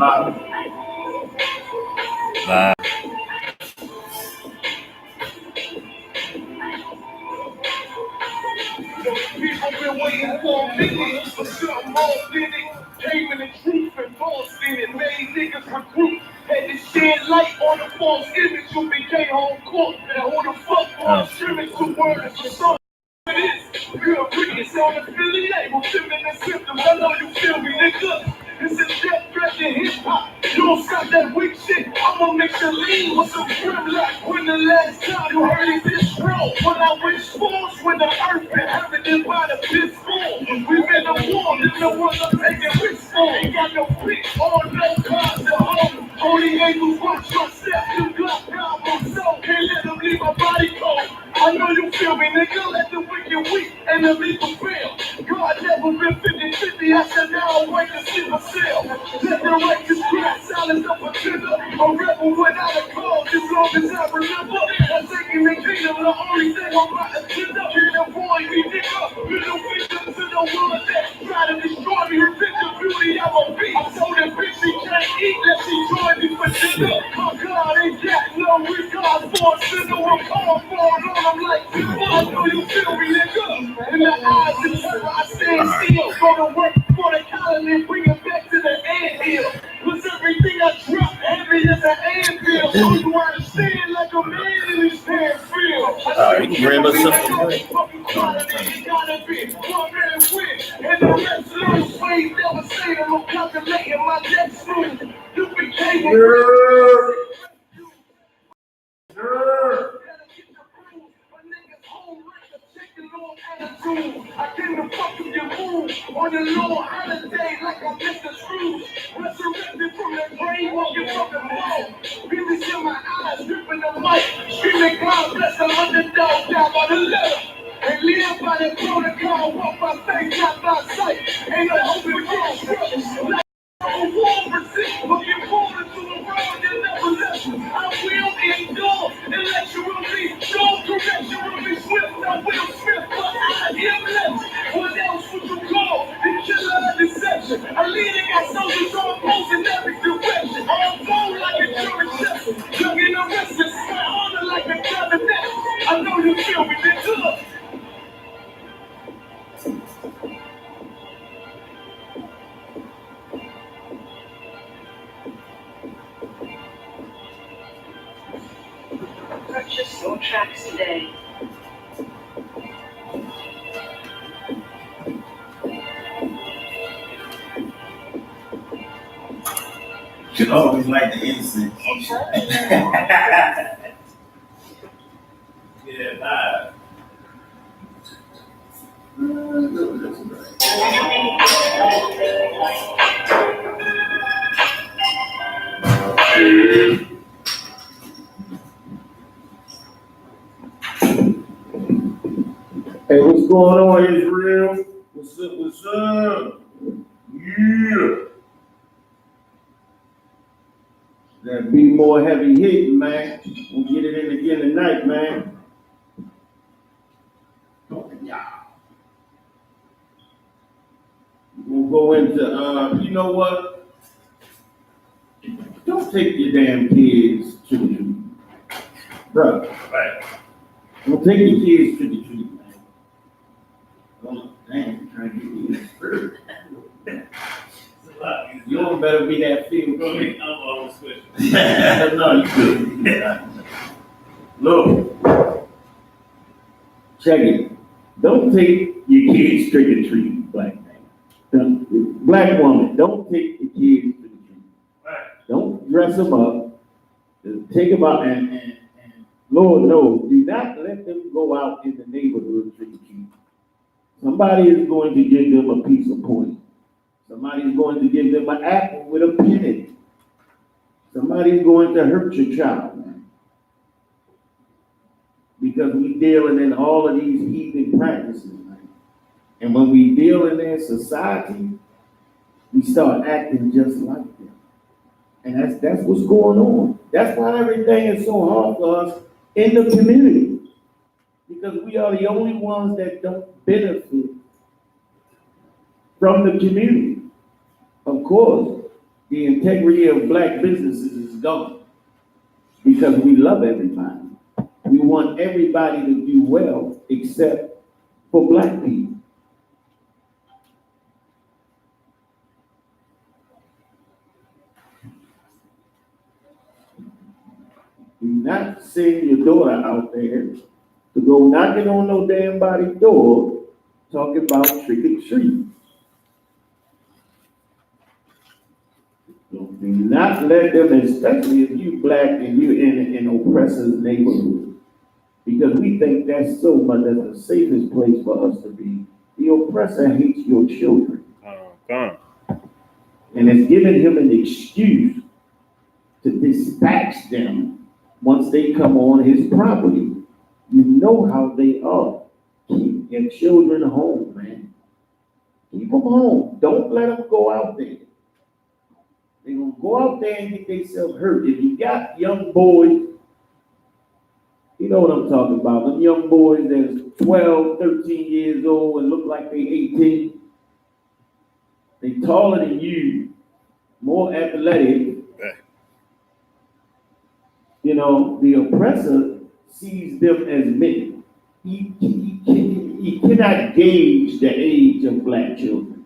Bye. People been waiting for a minute for something more than it. Came in the truth and false in it. Made niggas recruit. Had to shed light on the false image who became home court. And who the fuck was scrimmage to word is the song. Real crickets on the Philly label, feminine symptoms. I know you feel me, nigga. This is death threat to hip hop. You don't stop that weak shit. I'ma mix a lean with some grimlock. When the last time you heard it this roll? When I went sports, when the earth been happening by the piss full. We been the war, then the ones I'm taking risks for. Ain't got no pick or no cars to hold. Only angels watch your step. You got down my soul. Can't let them leave my body cold. I know you feel me, nigga. Let the wicked weak and the legal fail. God never been 50-50. I said now I'm waiting to see myself. Let the righteous cry, silence up a trigger. A rebel without a cause, as long as I remember. I'm taking the kingdom, the only thing I'm about to end up in. Avoid me, nigga. Middle victim to the one that try to destroy me. Repent the beauty I'm a beast. I told that bitch she can't eat unless she join me for dinner. My God ain't got no regard for a sinner. I'm calling for it on. I'm like, I know you feel me, nigga. In the eyes of terror, I stand still. Go to work for the colony, bring it back to the anthill. Was everything I dropped heavy as an anvil? So you understand like a man in his pants feel. You can grab us something. Gotta be one man win. And the rest lose. Please never say that I'm calculating my next move. You became a I came to fuck with your move on your long holiday like I'm Mr. Scrooge. Resurrected from the grave, walking from the wall. Feelings in my eyes, gripping the mic. Screaming, God bless the underdog down by the left. And live by the protocol, walk by faith, not by sight. Ain't no open door, a war resist, looking forward to a world that never left. I will endure intellectually, no correction will be swift. I will Smith, but I am left. What else would you call the killer of deception? A leader got soldiers on posts in every direction. On phone like a German shepherd, young and restless, my honor like a cabinet. I know you feel me, nigga. Purchase your tracks today. You always like the innocent. Yeah, live. Hey, what's going on, Israel? What's up, what's up? Yeah. That be more heavy hitting, man. We'll get it in again tonight, man. Yeah. We'll go into, you know what? Don't take your damn kids to the tree. Bro. Right. Don't take your kids to the tree, man. Oh, damn, trying to get me in the spirit. You don't better be that field. I'm always switching. No, you good. Look, check it. Don't take your kids trick or treating, black man. Black woman, don't take your kids to the tree. Right. Don't dress them up. Take them out and Lord knows, do not let them go out in the neighborhood trick or treating. Somebody is going to give them a piece of poison. Somebody's going to give them an apple with a pin in it. Somebody's going to hurt your child, man. Because we dealing in all of these heathen practices, man. And when we deal in their society, we start acting just like them. And that's what's going on. That's why everything is so hard for us in the community. Because we are the only ones that don't benefit from the community. Of course, The integrity of black businesses is gone because we love everybody. We want everybody to do well except for black people. Do not send your daughter out there to go knocking on no damn body door talking about trick or treat. So do not let them, especially if you black and you in an oppressor's neighborhood, because we think that's so much that's the safest place for us to be. The oppressor hates your children. And it's giving him an excuse to dispatch them once they come on his property. You know how they are. Keep your children home, man. Keep them home. Don't let them go out there. They're going to go out there and get themselves hurt. If you got young boys, you know what I'm talking about. Them young boys that's 12, 13 years old and look like they 18. They taller than you, more athletic. You know, the oppressor sees them as men. He cannot gauge the age of black children.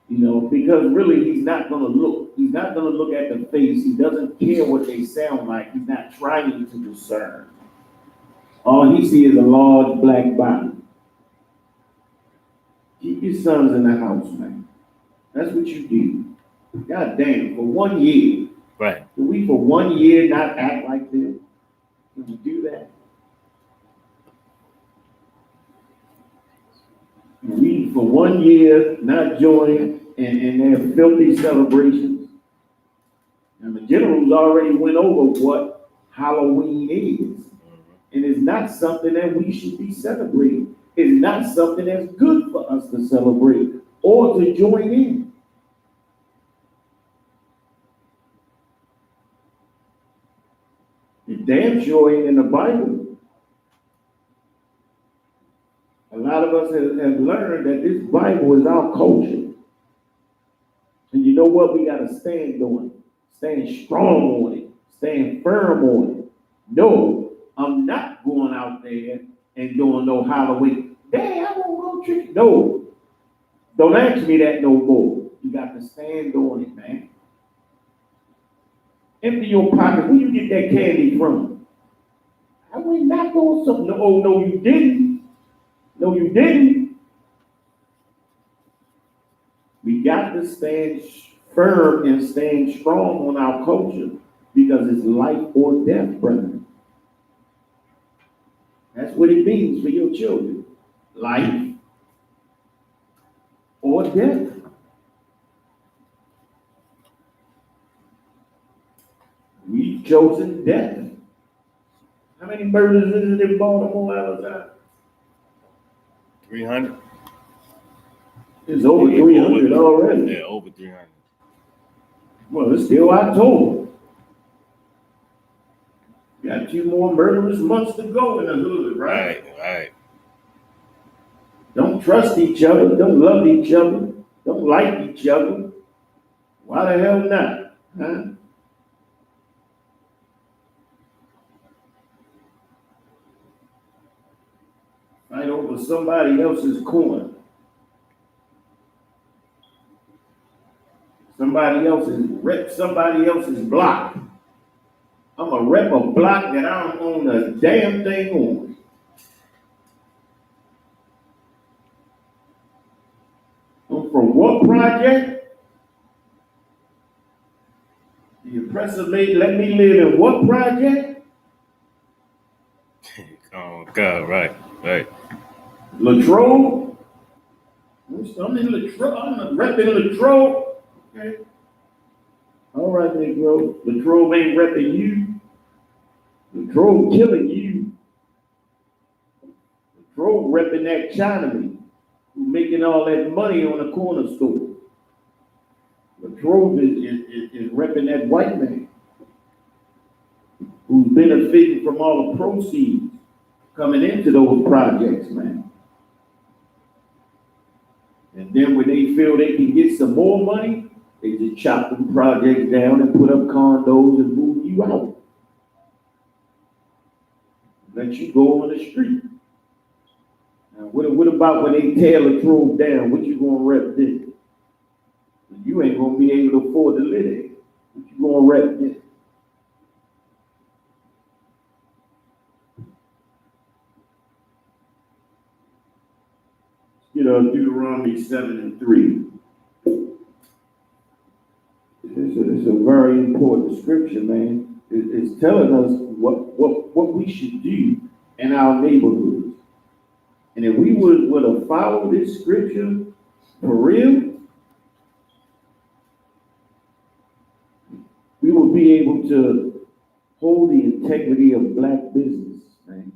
You know, because really he's not going to look. He's not going to look at the face. He doesn't care what they sound like. He's not trying to discern. All he sees is a large black body. Keep your sons in the house, man. That's what you do. God damn, for 1 year. Right. Do we for 1 year not act like this? Can we do that? We for 1 year not join in their filthy celebrations. And the generals already went over what Halloween is. And it's not something that we should be celebrating. It's not something that's good for us to celebrate or to join in. It damn sure ain't in the Bible. A lot of us have learned that this Bible is our culture. And you know what? We got to stand on it. Stand strong on it. Stand firm on it. No, I'm not going out there and doing no Halloween. Dang, I won't go trick. No. Don't ask me that no more. You got to stand on it, man. Empty your pocket. Where you get that candy from? I went not on something. No, you didn't. No, you didn't. We got to stand firm and stand strong on our culture because it's life or death, brother. That's what it means for your children. Life or death. We've chosen death. How many murders is it in Baltimore, Alabama? 300? It's over 300 already. Yeah, over 300. Well, it's still October. Got 2 more murderous months to go in the hood, right? Right. Don't trust each other. Don't love each other. Don't like each other. Why the hell not? Huh? Fight over somebody else's corner. Somebody else's block. I'm gonna rep a block that I don't own a damn thing on. I'm from what project? The oppressor let me live in what project? Oh, God, right. Latrobe? I'm in Latrobe. I'm repping Latrobe. Okay. All right, Negro. Latrobe ain't repping you. Latrobe killing you. Latrobe repping that Chinaman who's making all that money on the corner store. Latrobe is repping that white man who's benefiting from all the proceeds coming into those projects, man. And then when they feel they can get some more money, They just chop them projects down and put up condos and move you out. Let you go on the street. Now, what about when they tear the drove down? What you gonna rep then? You ain't gonna be able to afford to live there. What you gonna rep then? Deuteronomy 7:3. It's a very important scripture, man. It's telling us what we should do in our neighborhoods. And if we would have followed this scripture for real, we would be able to hold the integrity of black business, man.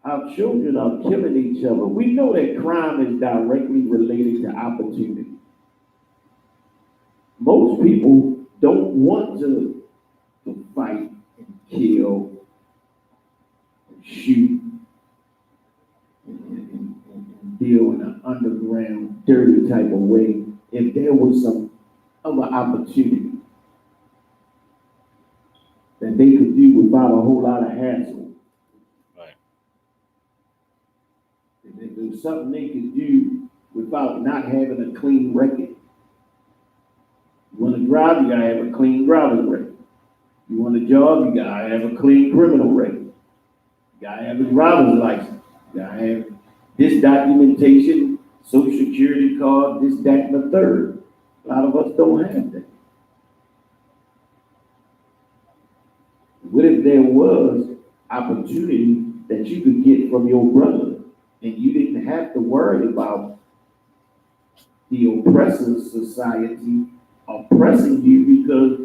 Our children are killing each other. We know that crime is directly related to opportunity. Most people don't want to fight and kill and shoot and deal in an underground, dirty type of way if there was some other opportunity that they could do without a whole lot of hassle. Right. If there was something they could do without not having a clean record. You want to drive, you gotta have a clean driver's record. You want a job, you gotta have a clean criminal record. You gotta have a driver's license. You gotta have this documentation, social security card, this, that, and the third. A lot of us don't have that. What if there was opportunity that you could get from your brother and you didn't have to worry about the oppressive society oppressing you because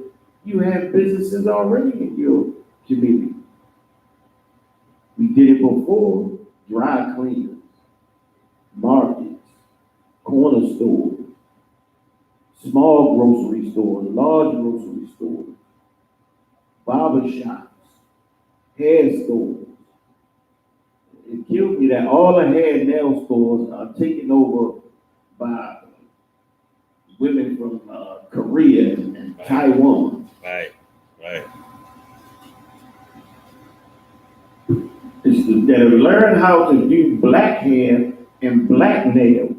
you have businesses already in your community? We did it before: dry cleaners, markets, corner stores, small grocery stores, large grocery stores, barber shops, hair stores. It kills me that all the hair and nail stores are taken over by women from Korea and Taiwan. Right. It's that learn how to do black hair and black nails.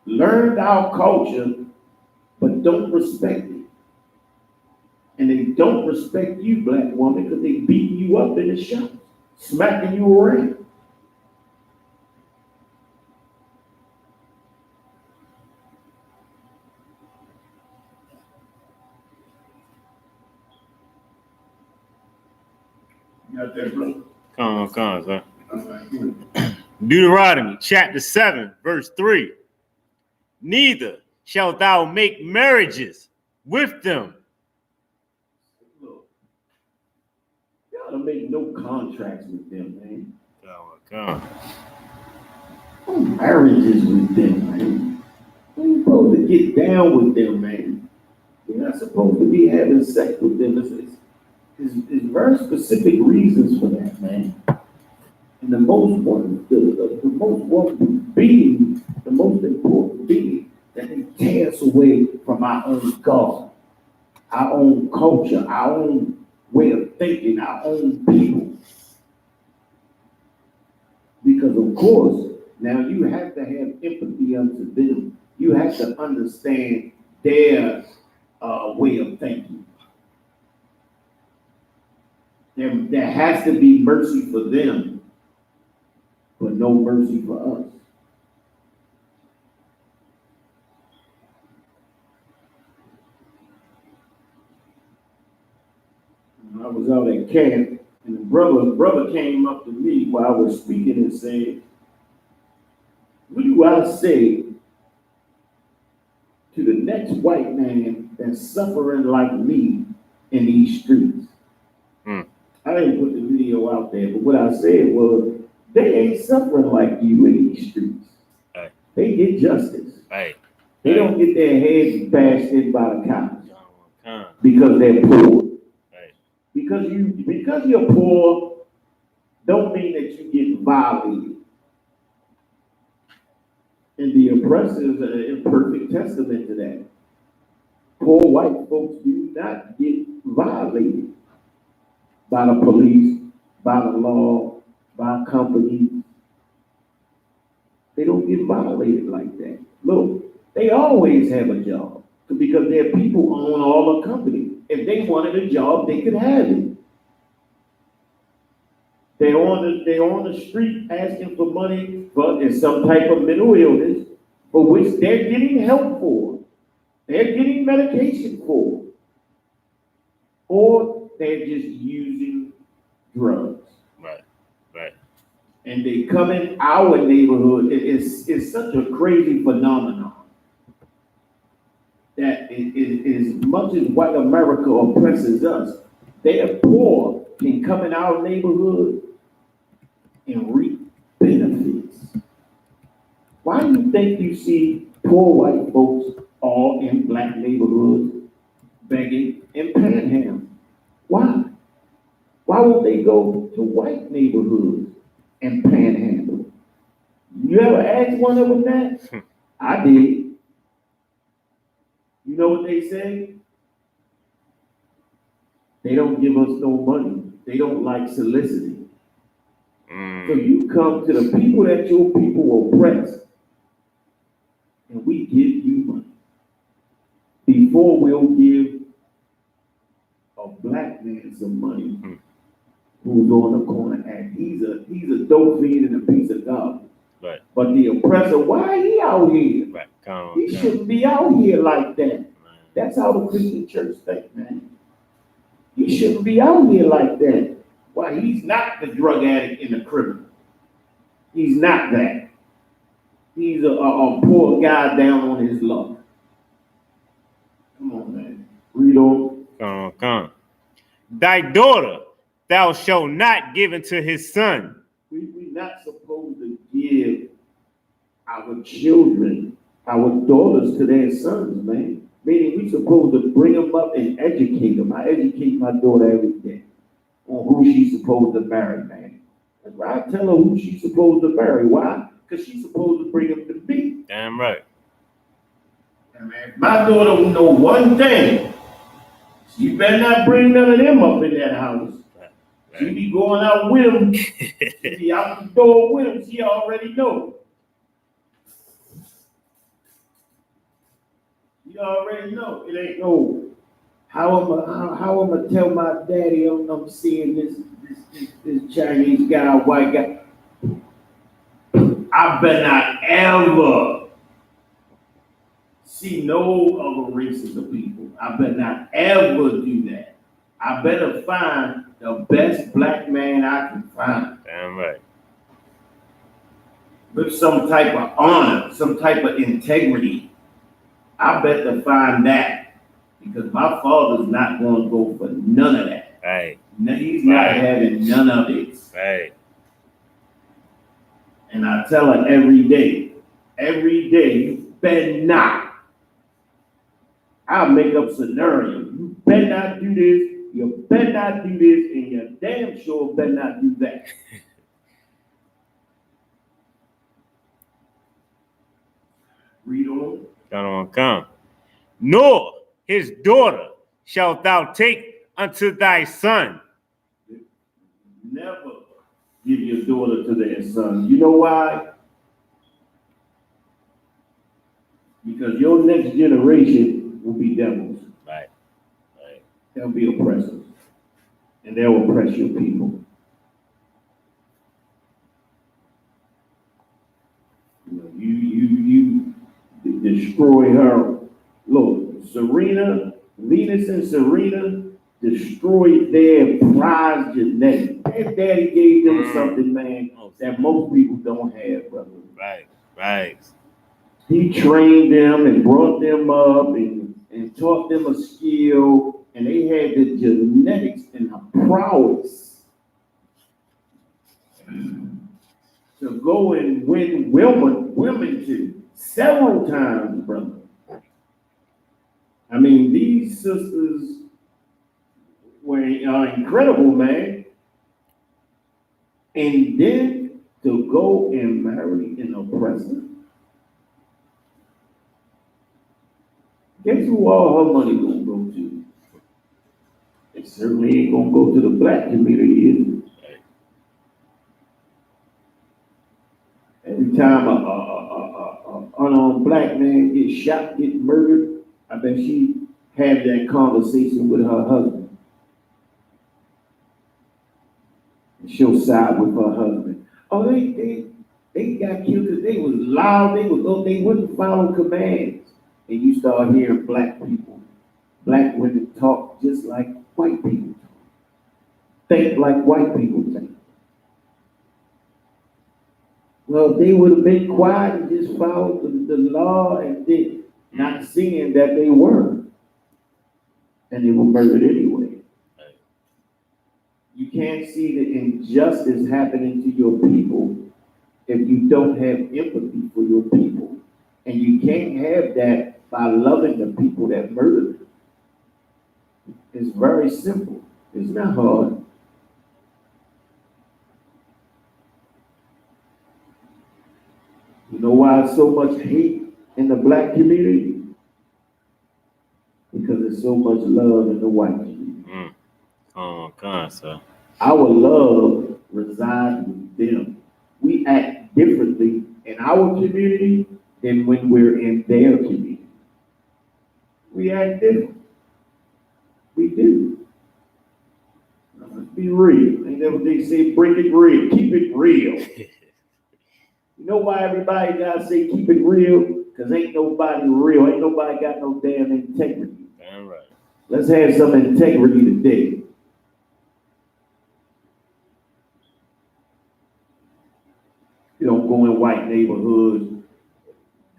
Learned our culture, but don't respect it. And they don't respect you, black woman, because they beating you up in the shop, smacking you around. You got that, bro? Come on, son. All right. Deuteronomy chapter 7, verse 3. Neither shalt thou make marriages with them. Look, y'all don't make no contracts with them, man. Come. No marriages with them, man. You ain't supposed to get down with them, man. You're not supposed to be having sex with them. There's very specific reasons for that, man. And the most important being, the most important being that they tear us away from our own God, our own culture, our own way of thinking, our own people. Because of course, now you have to have empathy unto them. You have to understand their way of thinking. There has to be mercy for them, but no mercy for us. I was out at camp, and the brother came up to me while I was speaking and said, "What do I say to the next white man that's suffering like me in these streets?" I didn't put the video out there, but what I said was, they ain't suffering like you in these streets. Right. They get justice. Right. They don't get their heads bashed in by the cops Come. because they're poor. Right. Because you're poor, don't mean that you get violated. And the oppressor is a imperfect testament to that. Poor white folks do not get violated by the police, by the law, by companies. They don't get violated like that. Look, they always have a job because their people own all the company. If they wanted a job, they could have it. They're on the street asking for money for some type of mental illness for which they're getting help for. They're getting medication for. Or they're just using drugs. Right. Right. And they come in our neighborhood. It's such a crazy phenomenon that as much as white America oppresses us, their poor can come in our neighborhood and reap benefits. Why do you think you see poor white folks all in black neighborhoods begging and panhandling? Why? Why won't they go to white neighborhoods and panhandle? You ever asked one of them that? I did. You know what they say? They don't give us no money. They don't like soliciting. So you come to the people that your people oppress, and we give you money before we'll give a black man some money who's on the corner act. He's a dope fiend and a piece of garbage. Right. But the oppressor, why he out here? Right. He shouldn't be out here like that. That's how the Christian church think, man. He shouldn't be out here like that. Why? He's not the drug addict and the criminal. He's not that. He's a poor guy down on his luck. Come on, man. Read on. Come on. Thy daughter thou shalt not give unto his son. We're not supposed to give our children, our daughters to their sons, man. Meaning we're supposed to bring them up and educate them. I educate my daughter every day on who she's supposed to marry, man. I tell her who she's supposed to marry. Why? Because she's supposed to bring them to me. Damn right. And man, my daughter will know one thing. She better not bring none of them up in that house. Right. She be going out with them. She be out the door with them. She already know. You already know. It ain't no how I'm gonna tell my daddy I'm seeing this Chinese guy, white guy. I better not ever see no other races of people. I better not ever do that. I better find the best black man I can find. Damn right. With some type of honor, some type of integrity. I better find that. Because my father's not going to go for none of that. Right. He's not having none of it. Right. And I tell her every day, you better not. I'll make up scenarios. You better not do this, you better not do this, and you damn sure better not do that. Read on. Come. Nor his daughter shalt thou take unto thy son. Never give your daughter to their son. You know why? Because your next generation will be devils. Right. Right. They'll be oppressors. And they'll oppress your people. You destroy her. Look, Venus and Serena destroyed their prize genetics. Their daddy gave them something, man, that most people don't have, brother. Right, right. He trained them and brought them up and taught them a skill, and they had the genetics and the prowess to go and win Wilmington several times, brother. I mean, these sisters were incredible, man. And then to go and marry an oppressor, Guess who all her money gonna go to? It certainly ain't gonna go to the black community, is it? Every time a unarmed black man gets shot, gets murdered, I bet she had that conversation with her husband. And she'll side with her husband. Oh, they got killed because they was loud, they wouldn't follow commands. And you start hearing black women talk just like white people talk. Think like white people think. Well, they would have been quiet and just followed the law and did not seeing that they were. And they were murdered anyway. You can't see the injustice happening to your people if you don't have empathy for your people. And you can't have that by loving the people that murdered them. It's very simple. It's not hard. You know why there's so much hate in the black community? Because there's so much love in the white community. Oh, God, sir. Our love resides with them. We act differently in our community than when we're in their community. We act different. We do. Let's be real. Ain't that what they say? Break it real. Keep it real. You know why everybody gotta say keep it real? Because ain't nobody real. Ain't nobody got no damn integrity. Damn right. Let's have some integrity today. You don't go in white neighborhoods,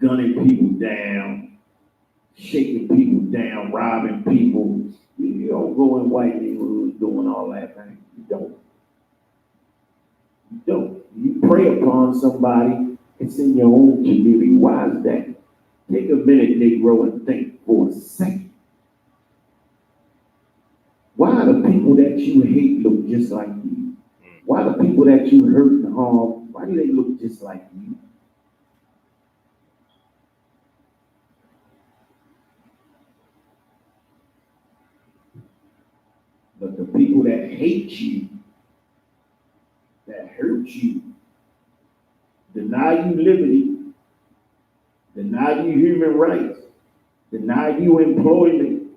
gunning people down, shaking people down, robbing people. You don't go in white neighborhoods doing all that thing. You don't. You don't. You prey upon somebody, it's in your own community. Why is that? Take a minute, Negro, and think for a second. Why the people that you hate look just like you? Why the people that you hurt and harm, why do they look just like you? But the people that hate you, that hurt you, deny you liberty, deny you human rights, deny you employment,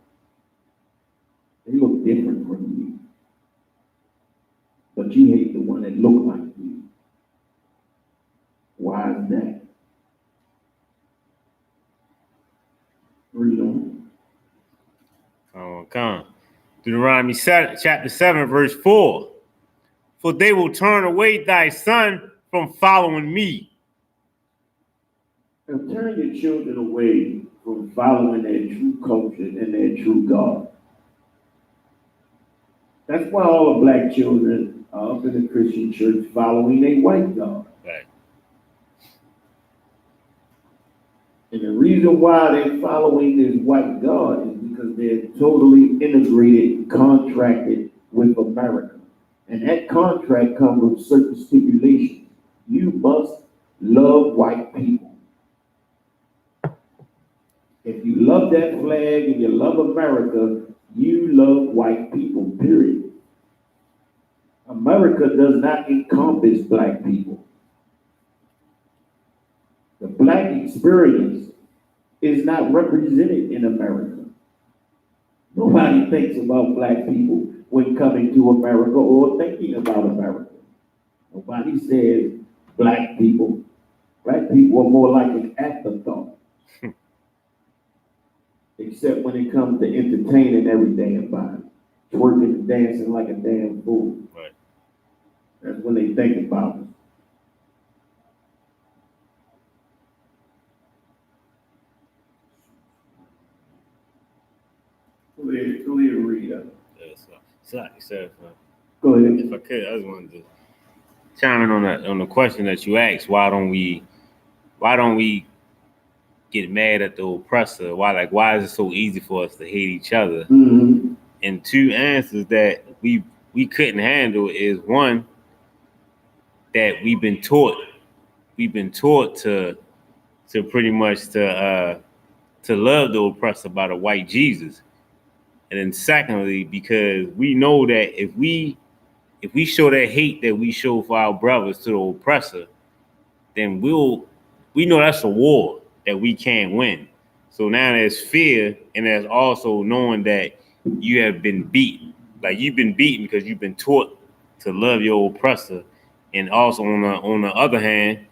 they look different from you. But you hate the one that look like you. Why is that? Read on. Oh, come. Deuteronomy chapter 7, verse 4. For they will turn away thy son from following me. Now turn your children away from following their true culture and their true God. That's why all the black children are up in the Christian church following their white God. Right. And the reason why they're following this white God is because they're totally integrated, contracted with America. And that contract comes with certain stipulations. You must love white people. If you love that flag and you love America, you love white people, period. America does not encompass black people. The black experience is not represented in America. Nobody thinks about black people when coming to America or thinking about America. Nobody says black people. Black people are more like an afterthought. Except when it comes to entertaining every damn body. Twerking and dancing like a damn fool. Right. That's when they think about it. Go ahead, read up. So, Go ahead. if I could, I just wanted to chime in on the question that you asked. Why don't we get mad at the oppressor? Why is it so easy for us to hate each other? Mm-hmm. And two answers that we couldn't handle is one, that we've been taught to pretty much to to love the oppressor by the white Jesus. And then secondly, because we know that if we show that hate that we show for our brothers to the oppressor, then we know that's a war that we can't win. So now there's fear, and there's also knowing that you have been beaten. Like you've been beaten because you've been taught to love your oppressor. And also on the other hand,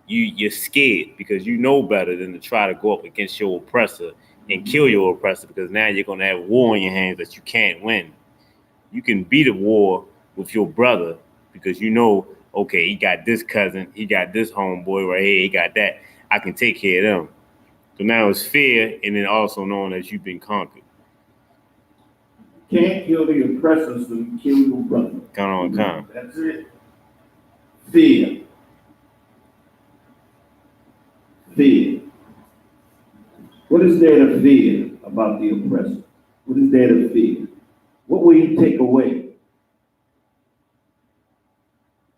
you're scared because you know better than to try to go up against your oppressor and kill your oppressor, because now you're gonna have war in your hands that you can't win. You can beat a war with your brother because you know, okay, he got this cousin, he got this homeboy right here, he got that. I can take care of them. So now it's fear, and then also knowing that you've been conquered. Can't kill the oppressor, so you kill your brother. Come on. That's it. Fear. Fear. What is there to fear about the oppressor? What is there to fear? What will he take away?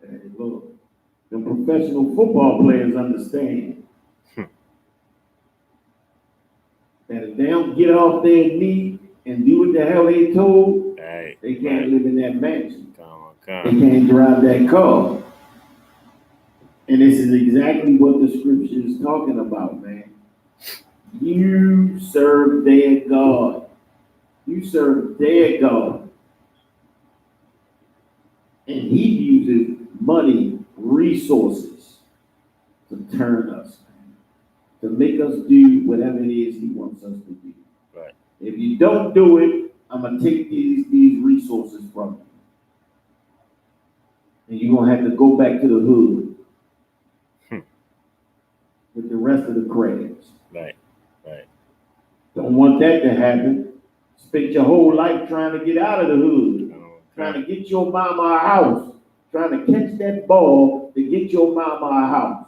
Hey, look, the professional football players understand that if they don't get off their knee and do what the hell they told, they can't live in that mansion. They can't drive that car. And this is exactly what the scripture is talking about, man. You serve their God. You serve their God. And he uses money, resources to turn us, to make us do whatever it is he wants us to do. Right. If you don't do it, I'm going to take these resources from you. And you're going to have to go back to the hood with the rest of the crabs. Right. Don't want that to happen. Spent your whole life trying to get out of the hood, trying to get your mama a house, trying to catch that ball to get your mama a house.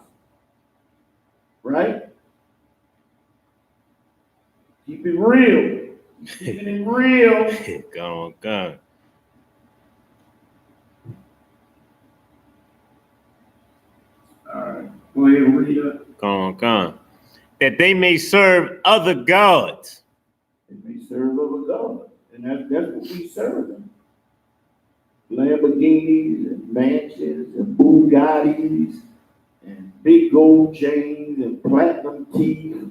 Right? Keep it real. Keep it real. Come on. All right. Go ahead and read it. Come on. That they may serve other gods. They may serve other gods. And that's what we serve them. Lamborghinis and mansions and Bugattis and big gold chains and platinum teeth.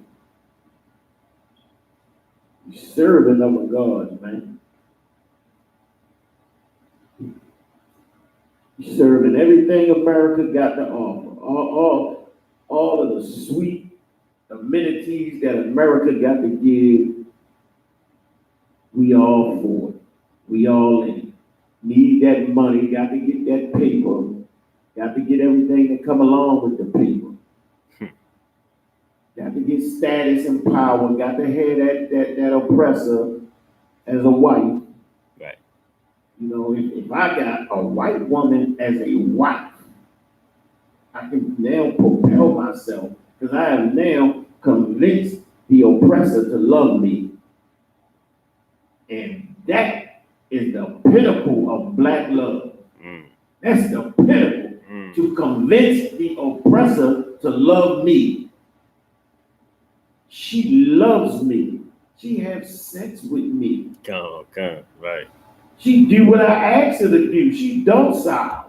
We serving other gods, man. We serving everything America got to offer. All of the sweet amenities that America got to give. We all for it. We all in it. Need that money, got to get that paper, got to get everything that come along with the paper. Got to get status and power, got to have that oppressor as a wife. Right. You know, if I got a white woman as a wife, I can now propel myself because I have now convinced the oppressor to love me. And that is the pinnacle of black love. That's the pinnacle to convince the oppressor to love me. She loves me. She has sex with me. Come, right. She do what I ask her to do. She docile.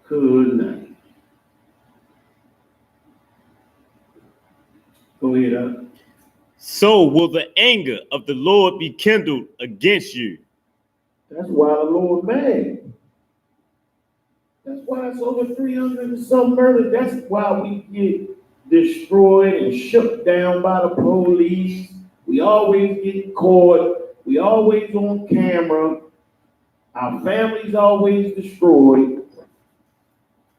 Good night. Go ahead. So will the anger of the Lord be kindled against you. That's why the Lord mad. That's why it's over 300 and some murders. That's why we get destroyed and shook down by the police. We always get caught. We always on camera. Our families always destroyed.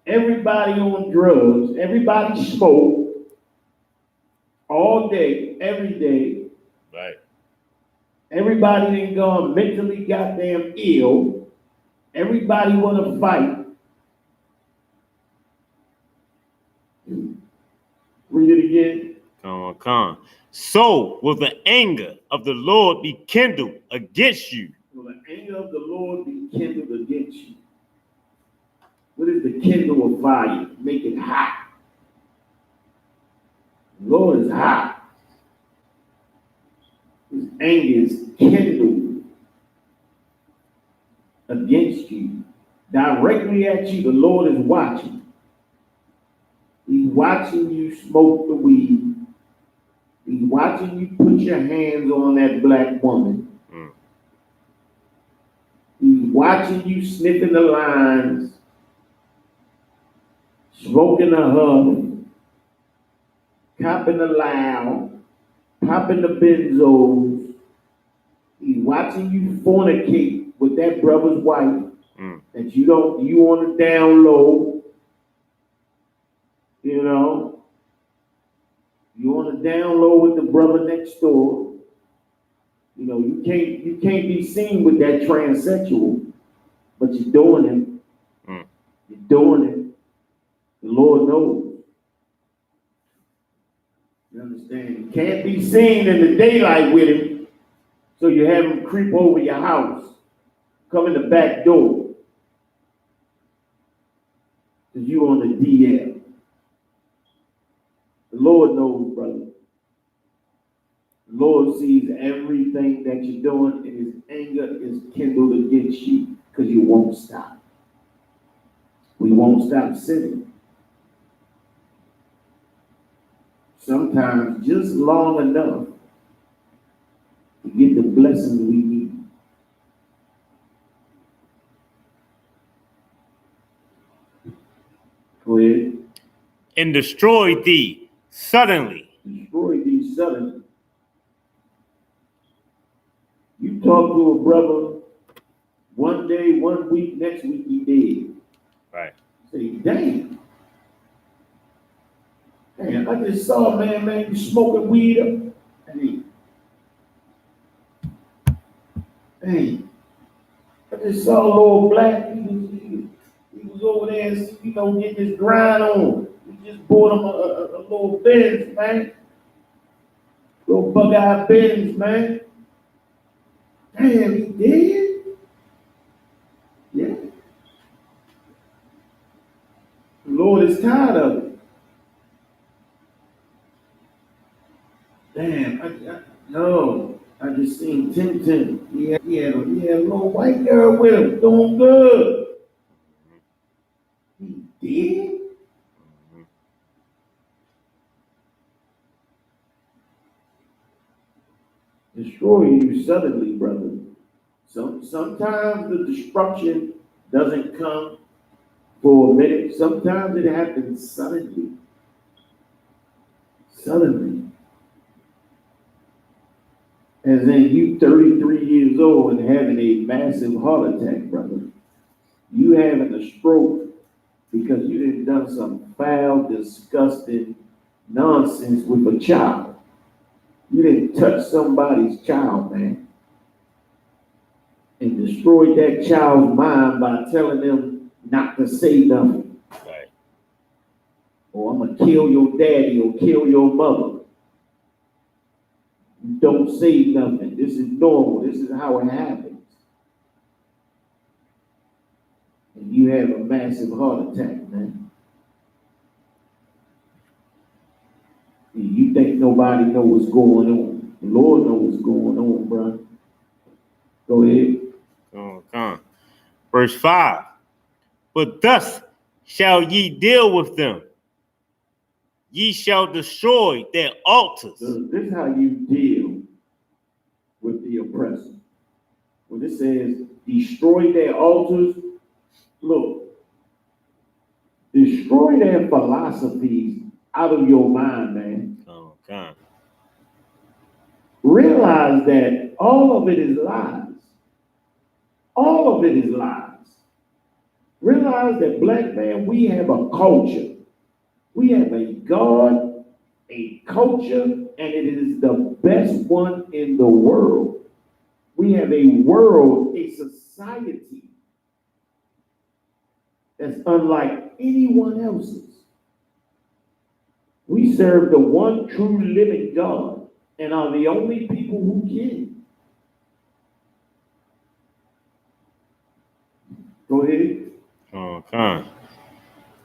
Everybody on drugs. Everybody smoke. All day, every day. Right. Everybody ain't gone mentally goddamn ill. Everybody want to fight. Read it again. Come on. So will the anger of the Lord be kindled against you. Will the anger of the Lord be kindled against you? What is the kindle of fire? Make it hot. The Lord is hot. His anger is kindled against you. Directly at you, the Lord is watching. He's watching you smoke the weed. He's watching you put your hands on that black woman. He's watching you sniffing the lines, smoking the huff, copping the loud, popping the benzos. He's watching you fornicate with that brother's wife that you on the down low, you know. You on the down low with the brother next door. You know, you can't be seen with that transsexual, but you're doing it. You're doing it. The Lord knows. You understand? You can't be seen in the daylight with him, so you have him creep over your house, come in the back door, because you on the DL. The Lord knows, brother. The Lord sees everything that you're doing, and his anger is kindled against you because you won't stop. We won't stop sinning. Sometimes just long enough to get the blessings we need. Go ahead. And destroy thee suddenly. Destroy thee suddenly. You talk to a brother one day, 1 week, next week he dead. Right. Say, dang. Man, I just saw a man, you smoking weed up. Hey, I just saw a little black. He was over there, you know, getting his grind on. We just bought him a little Benz, man. Little bug-eyed Benz, man. Damn, he did? Yeah. The Lord is tired of it. Damn, I just seen Tintin. He had a little white girl with him, doing good. He did? Destroy you suddenly, brother. Sometimes the destruction doesn't come for a minute. Sometimes it happens suddenly. Suddenly. As in you 33 years old and having a massive heart attack, brother. You having a stroke because you done some foul, disgusting nonsense with a child. You didn't touch somebody's child, man. And destroyed that child's mind by telling them not to say nothing. Right. Or I'm going to kill your daddy or kill your mother. Don't say nothing. This is normal. This is how it happens. And you have a massive heart attack, man. And you think nobody knows what's going on. The Lord knows what's going on, bro. Go ahead. Come on. Verse 5. But thus shall ye deal with them. Ye shall destroy their altars. So this is how you deal with the oppressor. When it says destroy their altars, look, destroy their philosophies out of your mind, man. Oh, God. Realize that all of it is lies. All of it is lies. Realize that, black man, we have a culture. We have a God, a culture, and it is the best one in the world. We have a world, a society that's unlike anyone else's. We serve the one true living God and are the only people who can. Go ahead. Oh, God.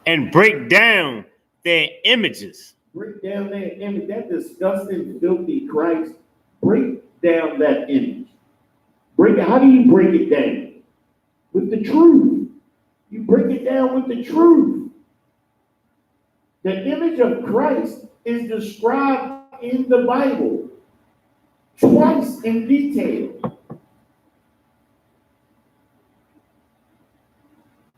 and break down their images. Break down that image, that disgusting, filthy Christ. Break down that image. Break it. How do you break it down? With the truth. You break it down with the truth. The image of Christ is described in the Bible twice in detail.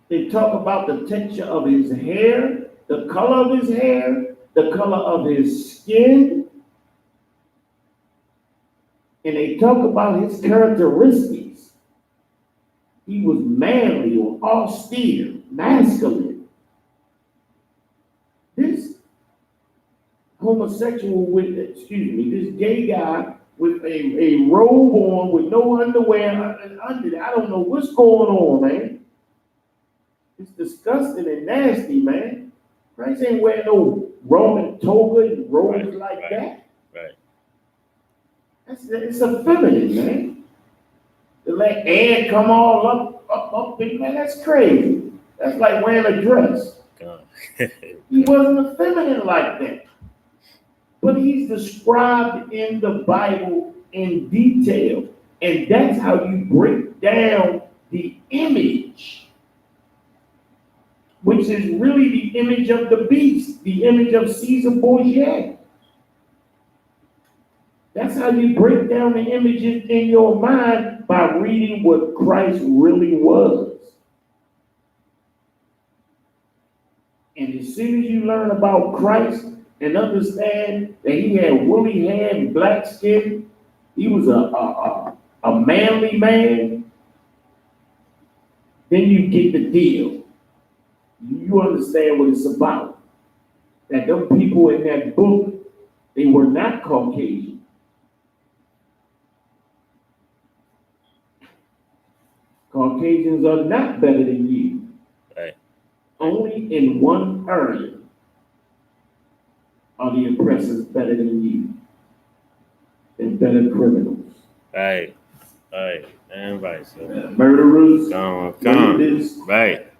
They talk about the texture of his hair, the color of his hair, the color of his skin, and they talk about his characteristics. He was manly or austere, masculine. This homosexual with, this gay guy with a robe on with no underwear under it. I don't know what's going on, man. It's disgusting and nasty, man. Christ ain't wearing no Roman toga and robes that. Right. It's effeminate, man. To let air come all up in, man, that's crazy. That's like wearing a dress. He wasn't effeminate like that. But he's described in the Bible in detail. And that's how you break down the image, which is really the image of the beast, the image of Caesar Borgia. That's how you break down the images in your mind, by reading what Christ really was. And as soon as you learn about Christ and understand that he had woolly hair and black skin, he was a manly man, then you get the deal. You understand what it's about. That them people in that book, they were not Caucasian. Caucasians are not better than you. Right. Only in one area are the oppressors better than you. They're better criminals. Right. And right. So. Murderers. Rapists. Right.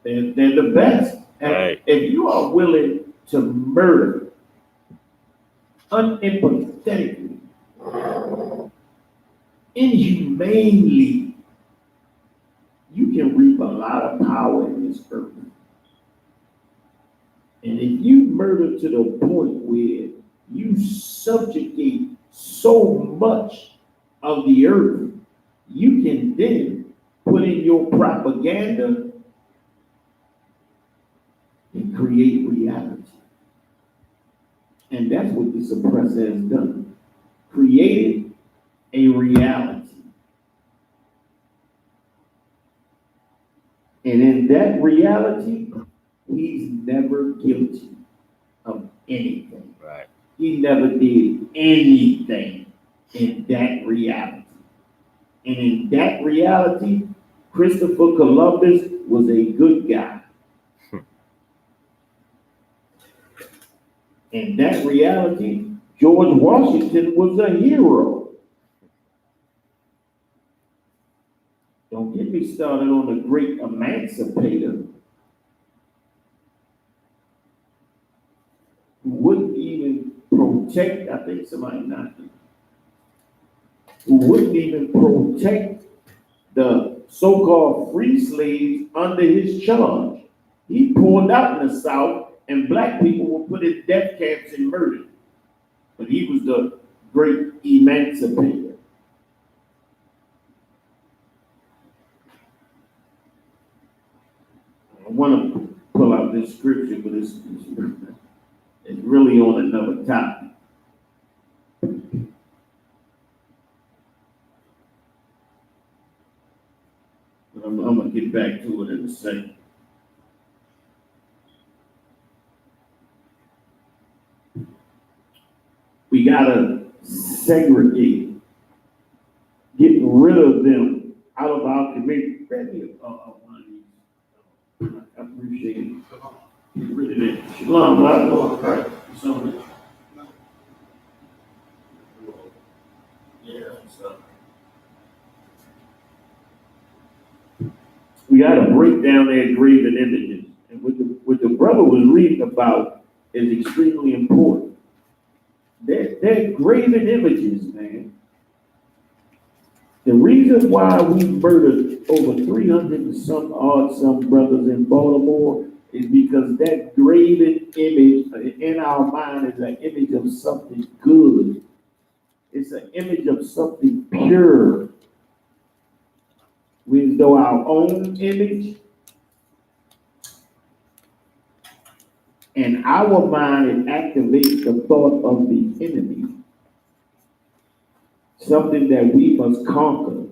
They're the best. Right. If you are willing to murder unempathetically, inhumanely, you can reap a lot of power in this earth. And if you murder to the point where you subjugate so much of the earth, you can then put in your propaganda and create reality. And that's what this oppressor has done. Created a reality. And in that reality, he's never guilty of anything. Right. He never did anything in that reality. And in that reality, Christopher Columbus was a good guy. In that reality, George Washington was a hero. Don't get me started on the great emancipator who wouldn't even protect, I think somebody knocked him, who wouldn't even protect the so-called free slaves under his charge. He pulled out in the South and black people were put in death camps and murdered. But he was the great emancipator. I want to pull out this scripture, but it's really on another topic. But I'm going to get back to it in a second. We got to segregate, get rid of them out of our community. Grab me one of these. I appreciate it. Get rid of that. Shalom, brother. So, yeah, so. We got to break down their graven images, and what the brother was reading about is extremely important. They're graven images, man. The reason why we murdered over 300 and some brothers in Baltimore is because that graven image in our mind is an image of something good. It's an image of something pure. We know our own image, and our mind, it activates the thought of the enemy. Something that we must conquer.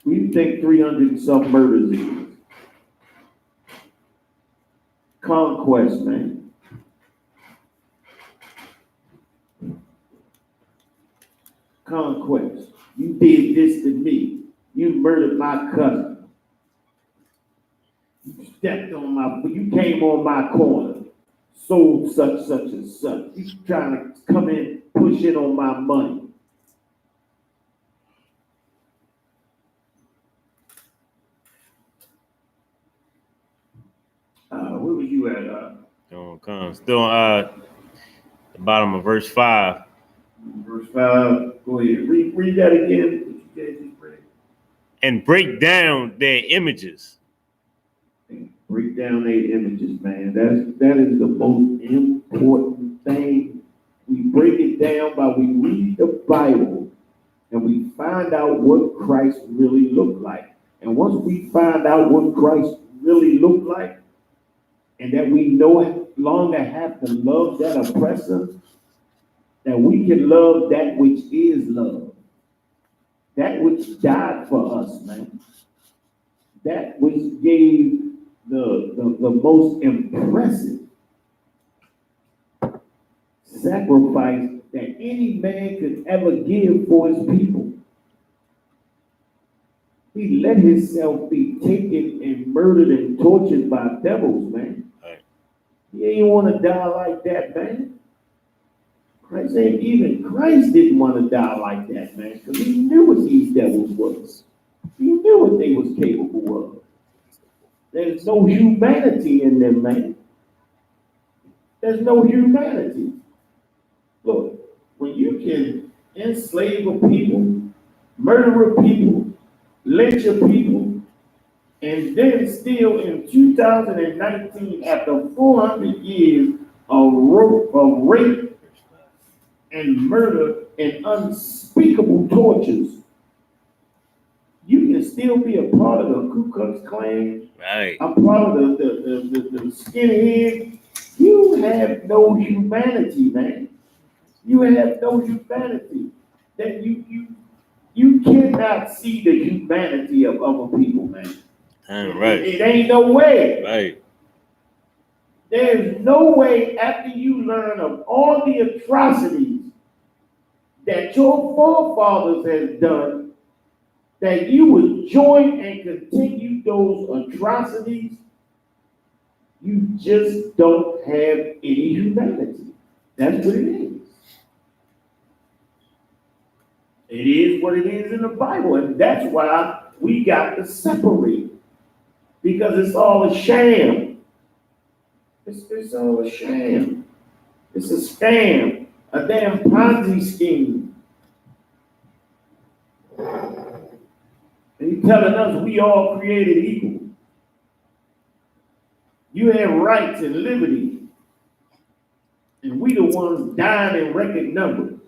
We think 300 and some murders is conquest, man. Conquest. You did this to me. You murdered my cousin. You stepped on you came on my corner. Sold such and such. You trying to come in, push in on my money. Where were you at? Still the bottom of verse 5. Verse 5. Go ahead. Read that again. And break down their images. Break down their images, man. That is the most important thing. We break it down by we read the Bible and we find out what Christ really looked like. And once we find out what Christ really looked like, and that we no longer have to love that oppressor, that we can love that which is love, that which died for us, man, that which gave the most impressive sacrifice that any man could ever give for his people. He let himself be taken and murdered and tortured by devils, man. Right. He ain't want to die like that, man. Christ didn't want to die like that, man, because he knew what these devils was. He knew what they was capable of. There's no humanity in them, man. There's no humanity. Look, when you can enslave a people, murder a people, lynch a people, and then still in 2019, after 400 years of rape and murder and unspeakable tortures, you can still be a part of the Ku Klux Klan, Right. a part of the skinhead. You have no humanity, man. You have no humanity. That you cannot see the humanity of other people, man. Right. It ain't no way. Right. There's no way after you learn of all the atrocities that your forefathers have done, that you would join and continue those atrocities. You just don't have any humanity. That's what it is. It is what it is in the Bible, and that's why we got to separate, because it's all a sham. It's all a sham. It's a scam, a damn Ponzi scheme. And he's telling us we all created equal. You have rights and liberty, and we the ones dying in record numbers.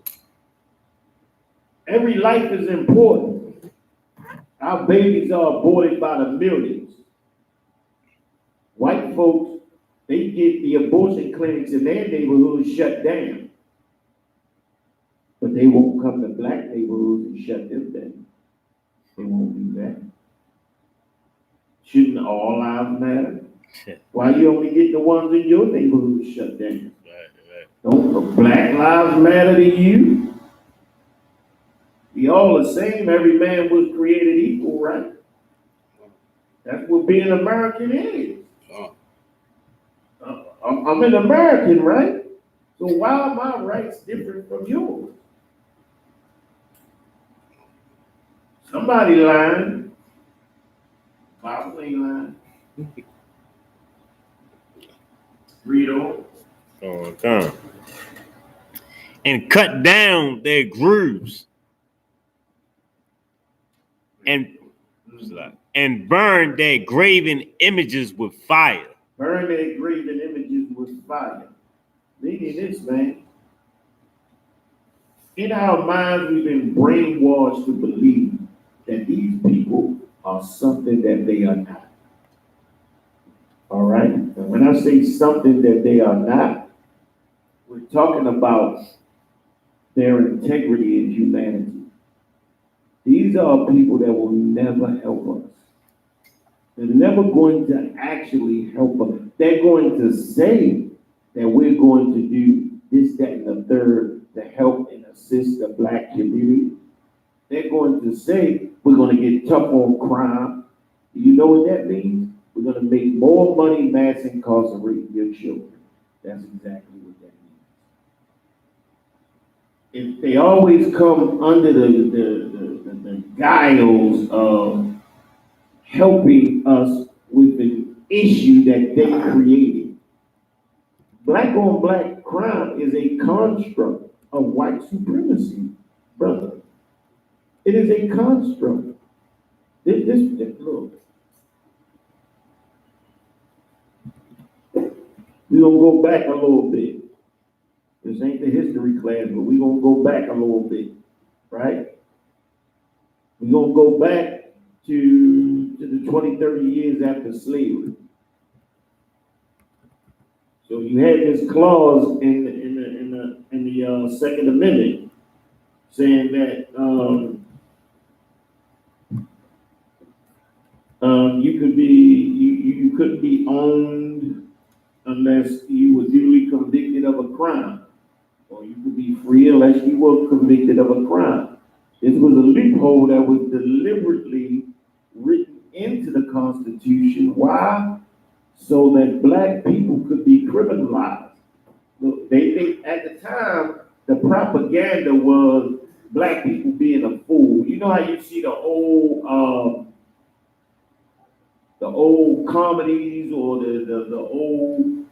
Every life is important. Our babies are aborted by the millions. White folks, they get the abortion clinics in their neighborhoods shut down. But they won't come to black neighborhoods and shut them down. They won't do that. Shouldn't all lives matter? Why you only get the ones in your neighborhood shut down? Right. Don't the black lives matter to you? We all the same. Every man was created equal, right? That's what being American is. I'm an American, right? So why are my rights different from yours? Somebody lying. Bible ain't lying. Read on. Okay. And cut down their grooves and burn their graven images with fire. Burn their graven images with fire. Meaning this, man. In our minds, we've been brainwashed to believe that these people are something that they are not. All right? And when I say something that they are not, we're talking about their integrity and humanity. These are people that will never help us. They're never going to actually help us. They're going to say that we're going to do this, that, and the third to help and assist the Black community. They're going to say we're going to get tough on crime. You know what that means? We're going to make more money mass incarcerating your children. That's exactly what that means. If they always come under the guise of helping us with an issue that they created. Black on black crime is a construct of white supremacy, brother. It is a construct. This look. We're gonna go back a little bit. This ain't the history class, but we're gonna go back a little bit, right? We're gonna go back to the 20, 30 years after slavery. So you had this clause in the Second Amendment saying that you couldn't be owned unless you were duly convicted of a crime, or you could be free unless you were convicted of a crime. This was a loophole that was deliberately written into the Constitution. Why? So that Black people could be criminalized. Look, they at the time, the propaganda was Black people being a fool. You know how you see the old comedies or the old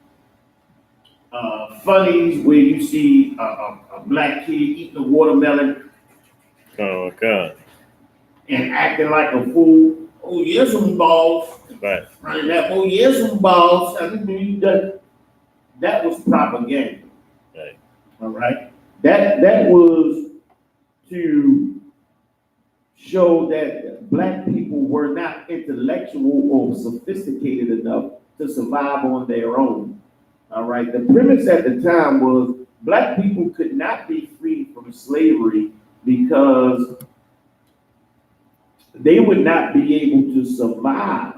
funnies where you see a Black kid eating a watermelon. Oh God. And acting like a fool. Oh, yes, some balls. Right. Running that. Oh, yes, some balls. I mean, that was propaganda. Right. All right. That was to show that Black people were not intellectual or sophisticated enough to survive on their own. All right. The premise at the time was Black people could not be freed from slavery because they would not be able to survive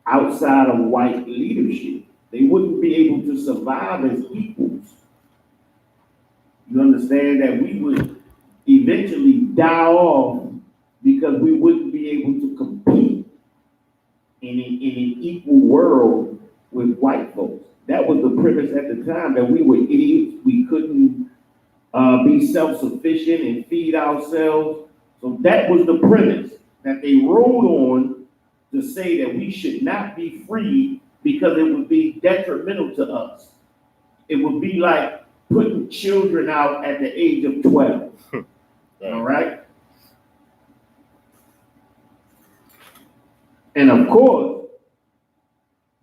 outside of white leadership. They wouldn't be able to survive as equals. You understand that we would eventually die off because we wouldn't be able to compete in an equal world with white folks. That was the premise at the time, that we were idiots. We couldn't be self-sufficient and feed ourselves. So that was the premise that they rode on to say that we should not be free because it would be detrimental to us. It would be like putting children out at the age of 12. All right? And of course,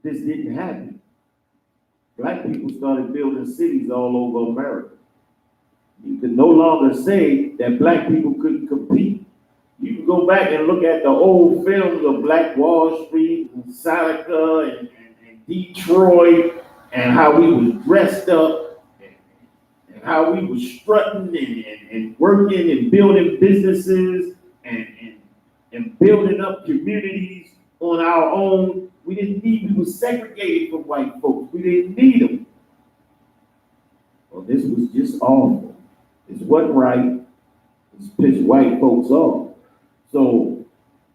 this didn't happen. Black people started building cities all over America. You can no longer say that Black people couldn't compete. You can go back and look at the old films of Black Wall Street and Seneca and Detroit and how we was dressed up and how we was strutting and working and building businesses and building up communities on our own. We were segregated from white folks. We didn't need them. Well, this was just awful. This wasn't right. This pissed white folks off. So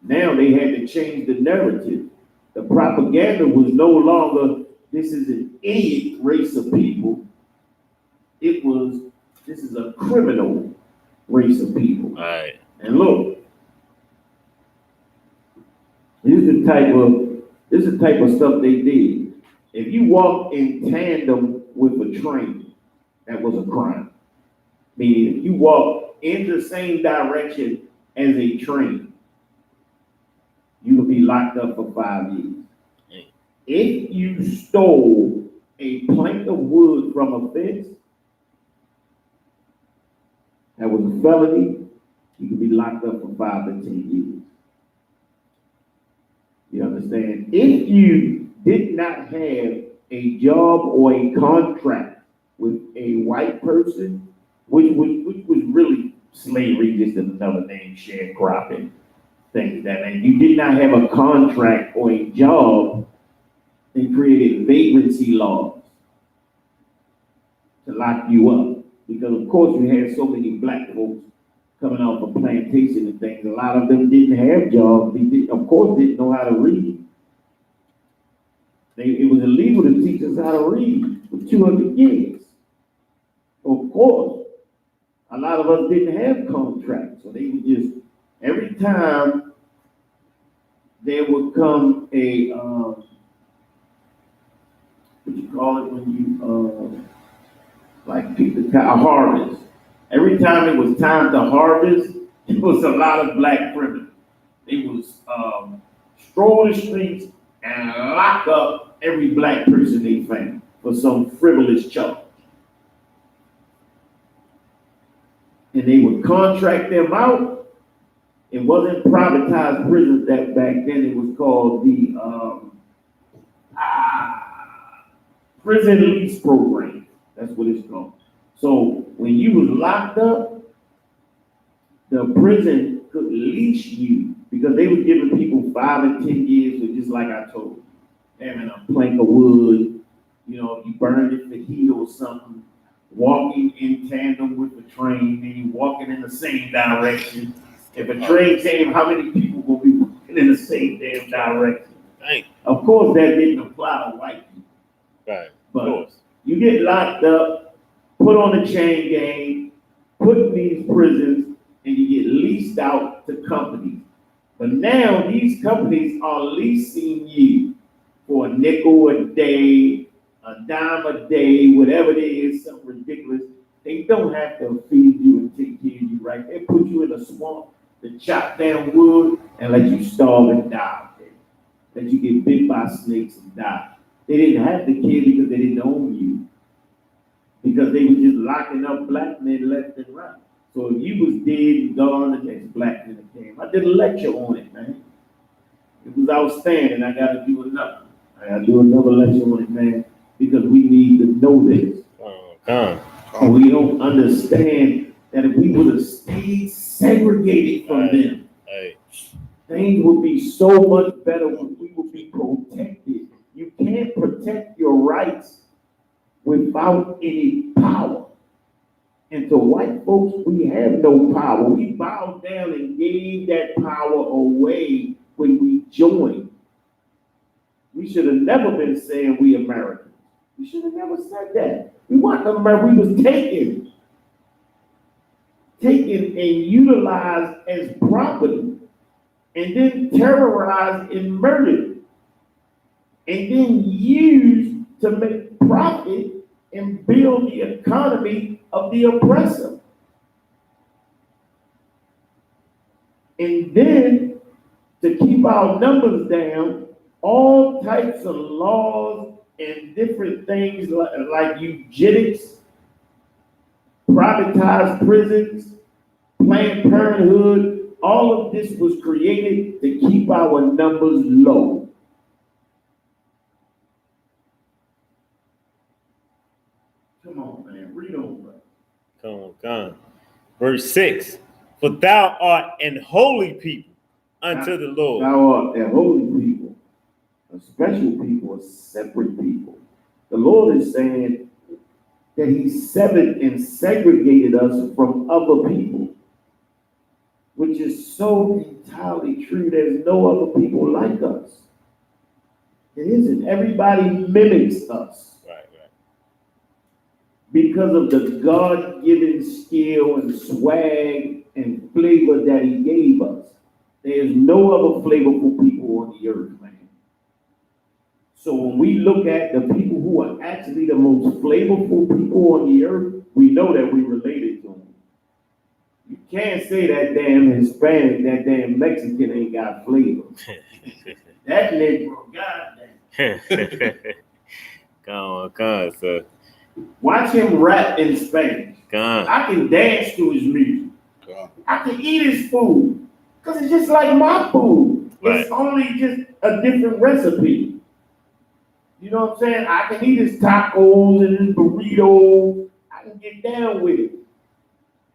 now they had to change the narrative. The propaganda was no longer, this is an idiot race of people. It was, this is a criminal race of people. All right. And look, this is the type of stuff they did. If you walk in tandem with a train, that was a crime. Meaning, if you walk in the same direction as a train, you will be locked up for 5 years. If you stole a plank of wood from a fence, that was a felony, you could be locked up for 5 to 10 years. You understand? If you did not have a job or a contract with a white person, which was really slavery, just another name, sharecropping, things that, and you did not have a contract or a job, they created vagrancy laws to lock you up. Because of course you had so many black folks coming off of plantation and things. A lot of them didn't have jobs. They of course didn't know how to read. It was illegal to teach us how to read for 200 years. Of course, a lot of us didn't have contracts, so they would just, every time there would come a, what you call it when you, like pick the a harvest. Every time it was time to harvest, it was a lot of black criminals. They was stroll the streets and lock up every black person they found for some frivolous charge. And they would contract them out. It wasn't privatized prisons that back then. It was called the prison lease program. That's what it's called. So when you was locked up, the prison could leash you because they were giving people 5 and 10 years for, just like I told you, having a plank of wood, you know, if you burned it for heat or something, walking in tandem with the train, meaning walking in the same direction. If a train came, how many people will be walking in the same damn direction? Right. Of course, that didn't apply to white people. Right. But you get locked up, put on a chain gang, put in these prisons, and you get leased out to companies. But now these companies are leasing you for a nickel a day, a dime a day, whatever it is, something ridiculous. They don't have to feed you and take care of you, right? They put you in a swamp to chop down wood and let you starve and die. Let you get bit by snakes and die. They didn't have to kill because they didn't own you. Because they were just locking up black men left and right. So if you was dead and gone, the next black man came. I did a lecture on it, man. It was outstanding. I got to do another. I got to do another lecture on it, man, because we need to know this. And we don't understand that if we would have stayed segregated from them, things would be so much better. We would be protected. You can't protect your rights without any power. And to white folks, we have no power. We bowed down and gave that power away when we joined. We should have never been saying we Americans. We should have never said that. We weren't American. We was taken and utilized as property, and then terrorized and murdered, and then used to make profit and build the economy of the oppressor. And then to keep our numbers down, all types of laws and different things like eugenics, privatized prisons, Planned Parenthood, all of this was created to keep our numbers low. Come on, man, read on, bro. Come on. Verse 6, for thou art an holy people unto the Lord. Thou art a holy people, a special people, a separate people. The Lord is saying that he severed and segregated us from other people, which is so entirely true. There's no other people like us. It isn't. Everybody mimics us. Right. Because of the God-given skill and swag and flavor that he gave us. There's no other flavorful people on the earth, man. So when we look at the people who are actually the most flavorful people on the earth, we know that we related to them. You can't say that damn Hispanic, that damn Mexican ain't got flavor. That Negro, goddamn. Come on, sir. Watch him rap in Spanish. Come on. I can dance to his music. I can eat his food. Because it's just like my food. Right. It's only just a different recipe. You know what I'm saying? I can eat his tacos and his burritos. I can get down with it.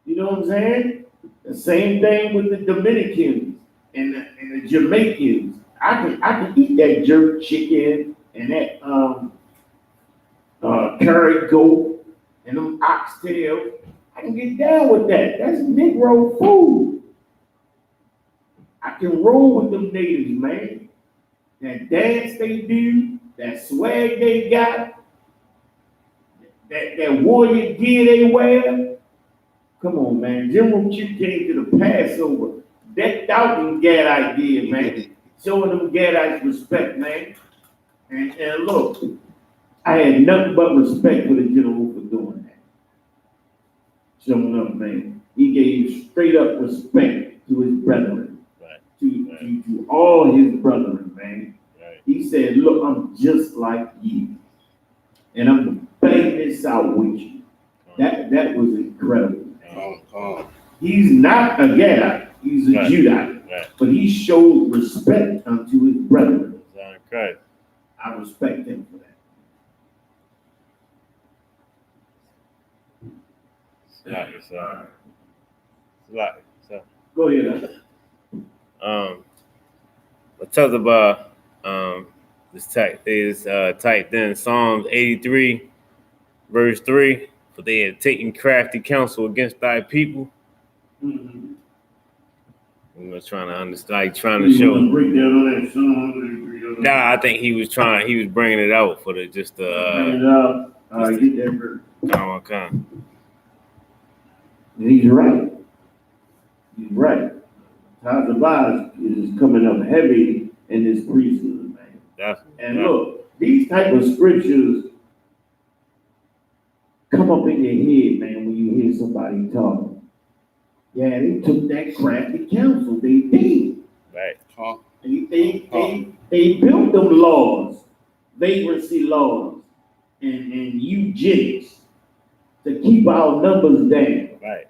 You know what I'm saying? The same thing with the Dominicans and the Jamaicans. I can eat that jerk chicken and that curry goat and them oxtails. I can get down with that. That's Negro food. I can roll with them natives, man. That dance they do, that swag they got, that warrior gear they wear. Come on, man. General Chief came to the Passover, decked out in Gadite gear, man. Showing them Gadites respect, man. And look, I had nothing but respect for the general for doing that. Showing up, man. He gave straight up respect to his brethren. Right. To all his brethren, man. Right. He said, look, I'm just like you. And I'm gonna bang this out with you. That was incredible. He's not a Gadite, he's a Right. Judite. Right. But he showed respect unto his brethren. Okay. I respect him for that. So. Go ahead. What talks about this typed in Psalms 83, verse 3, for they had taken crafty counsel against thy people. Mm-hmm. We was trying to understand, trying to show. Break down on that song. Nah, I think he was bringing it out for the just Bring it up. Get that verse. come. And he's right. He's right. Tazabaz is coming up heavy in this priesthood, man. And look, these type of scriptures come up in your head, man, when you hear somebody talking. Yeah, they took that crafty counsel. They did. Right. They built them laws, vagrancy laws, and eugenics to keep our numbers down. Right.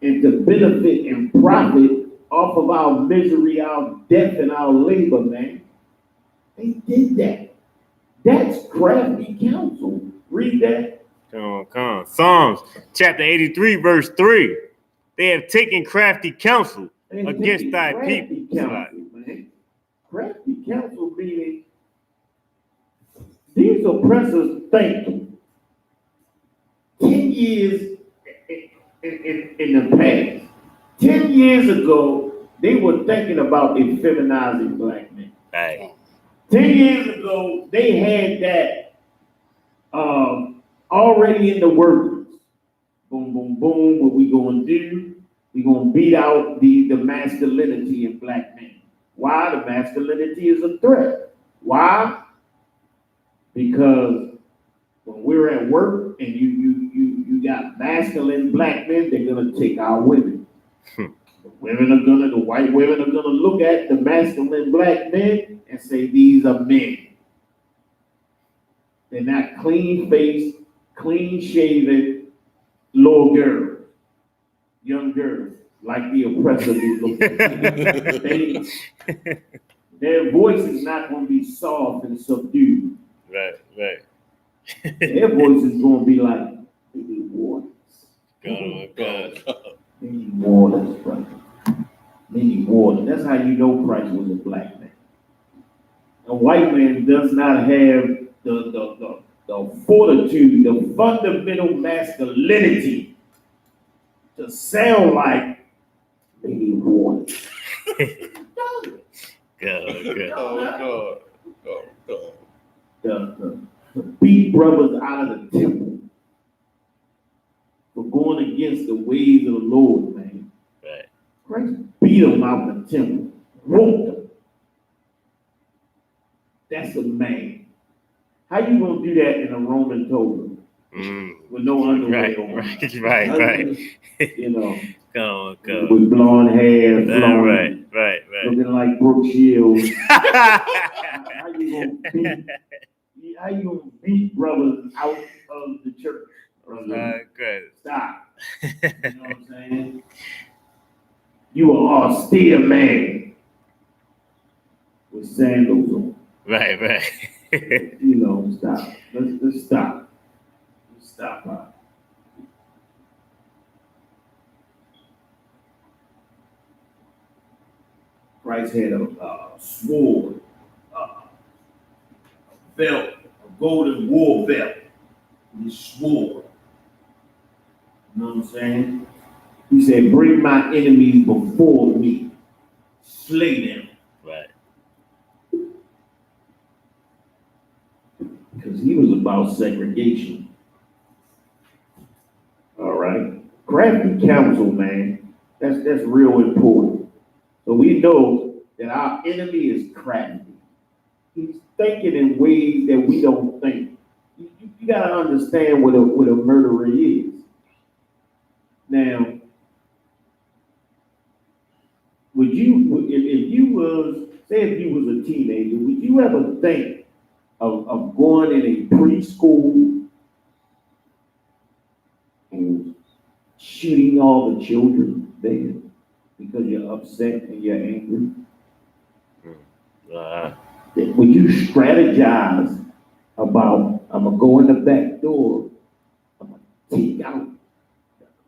And to benefit and profit off of our misery, our death, and our labor, man. They did that. That's crafty counsel. Read that. Come on. Psalms chapter 83, verse 3. They have taken crafty counsel against thy people. Crafty counsel meaning these oppressors think 10 years in the past. 10 years ago, they were thinking about effeminizing black men. Right. 10 years ago, they had that already in the works. Boom, boom, boom. What we gonna do? We gonna beat out the masculinity in black men. Why? The masculinity is a threat. Why? Because when we're at work and you got masculine black men, they're gonna take our women. The white women are gonna look at the masculine black men and say, these are men. They're not clean-faced, clean-shaven little girls, young girls, like the oppressor is looking. Their voice is not gonna be soft and subdued. Right. Their voice is gonna be like, they need waters. God. They need waters, brother. They need water. That's how you know Christ was a black man. A white man does not have the fortitude, the fundamental masculinity to sound like they need water. God. To beat brothers out of the temple for going against the ways of the Lord, man. Right. Christ beat them out of the temple, whooped them. That's a man. How you gonna do that in a Roman toga with no underwear Right, on? right. You know, Come on. with blonde hair, flowing, Right. looking like Brooke Shields. How you gonna beat brothers out of the church? Brother? Good. Stop. You know what I'm saying? You are austere man with sandals on. Right. You know, stop. Let's stop. Let's stop. Christ had a sword, a belt, a golden war belt. He swore. You know what I'm saying? He said, bring my enemies before me. Slay them. Right. Because he was about segregation. All right. Crafty counsel, man. That's real important. So we know that our enemy is crafty. He's thinking in ways that we don't think. You gotta understand what a murderer is. Now, would you, if you was a teenager, would you ever think of going in a preschool and shooting all the children there because you're upset and you're angry? Would you strategize about, I'm gonna go in the back door, I'm gonna take out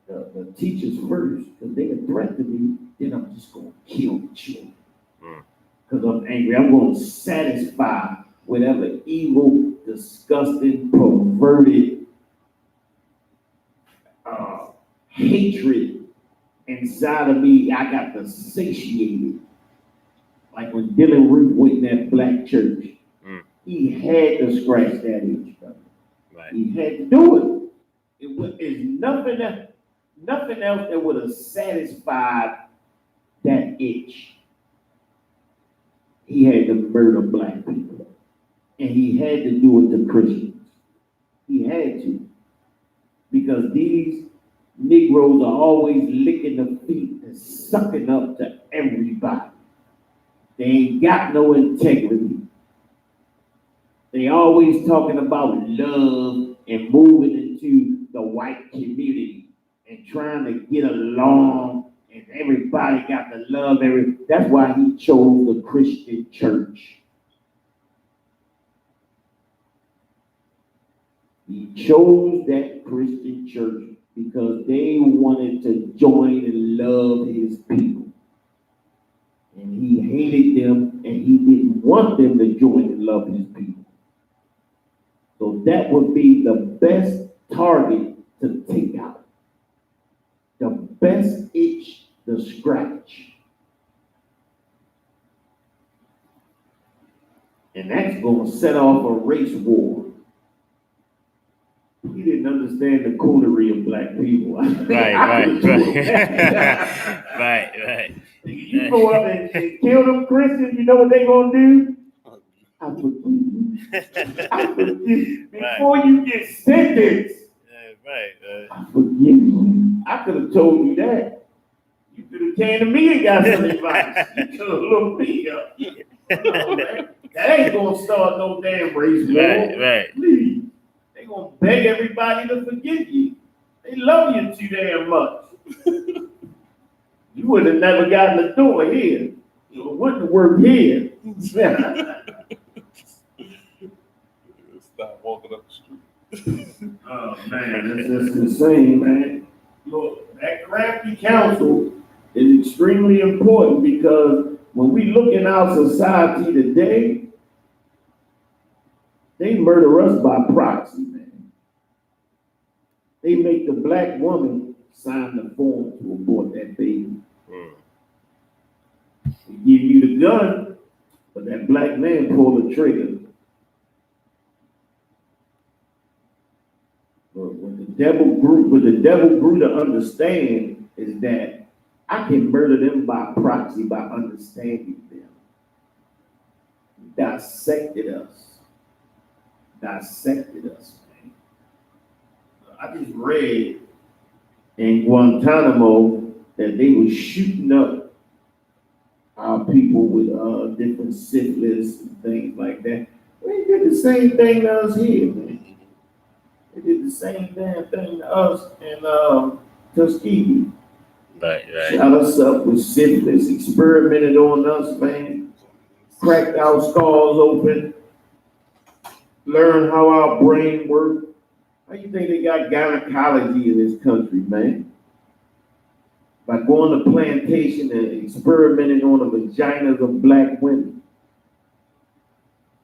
the teachers first because they're a threat to me, then I'm just gonna kill the children because I'm angry. I'm gonna satisfy whatever evil, disgusting, perverted hatred inside of me. I got to satiate it. Like when Dylan Root went in that black church, he had to scratch that itch, brother. Right. He had to do it. It's nothing else that would have satisfied that itch. He had to murder black people. And he had to do it to Christians. He had to. Because these Negroes are always licking the feet and sucking up to everybody. They ain't got no integrity. They always talking about love and moving into the white community and trying to get along, and everybody got to love That's why he chose the Christian church. He chose that Christian church because they wanted to join and love his people. And he hated them, and he didn't want them to join and love his people. So that would be the best target to take out. The best itch to scratch. And that's going to set off a race war. He didn't understand the coterie of black people. Right. You go up and kill them Christians, you know what they're going to do? I forgive you. I forgive you. Before you get sentenced, I forgive you. I could have told you that. You could have came to me and got some advice. You could have looked me up. No, man. That ain't going to start no damn race war. Right. Please. They're going to beg everybody to forgive you. They love you too damn much. You would have never gotten the door here. It wouldn't work here. Stop walking up the street. Oh man, that's just insane, man. Look, that crafty counsel is extremely important because when we look in our society today, they murder us by proxy, man. They make the black woman sign the form to abort that baby. They give you the gun, but that black man pulled the trigger. But what the devil grew to understand is that I can murder them by proxy by understanding them. dissected us. Dissected us, man. I just read in Guantanamo that they were shooting up our people with different syphilis and things like that. They did the same thing to us here, man. They did the same damn thing to us in Tuskegee. Right. Shot us up with syphilis, experimented on us, man. Cracked our skulls open. Learned how our brain works. How you think they got gynecology in this country, man? By going to plantation and experimenting on the vaginas of black women.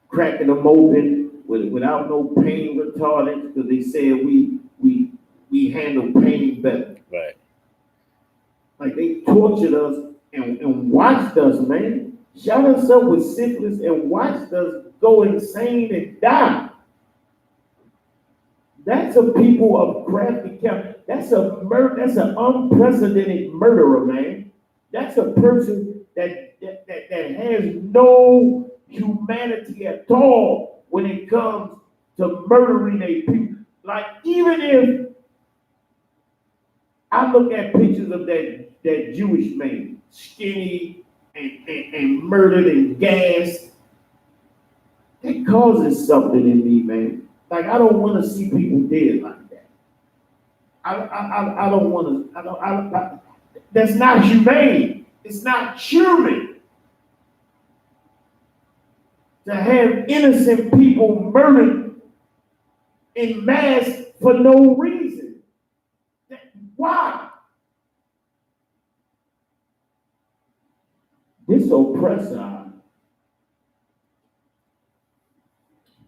Cracking them open without no pain retardants because they said we handle pain better. Right. Like they tortured us and watched us, man. Shot us up with syphilis and watched us go insane and die. That's a people of crafty count. That's an unprecedented murderer, man. That's a person that has no humanity at all when it comes to murdering a people. Like even if I look at pictures of that Jewish man, skinny and murdered and gassed, that causes something in me, man. Like I don't want to see people dead like that. I don't want to. That's not humane. It's not human to have innocent people murdered in mass for no reason. Why? This oppressor,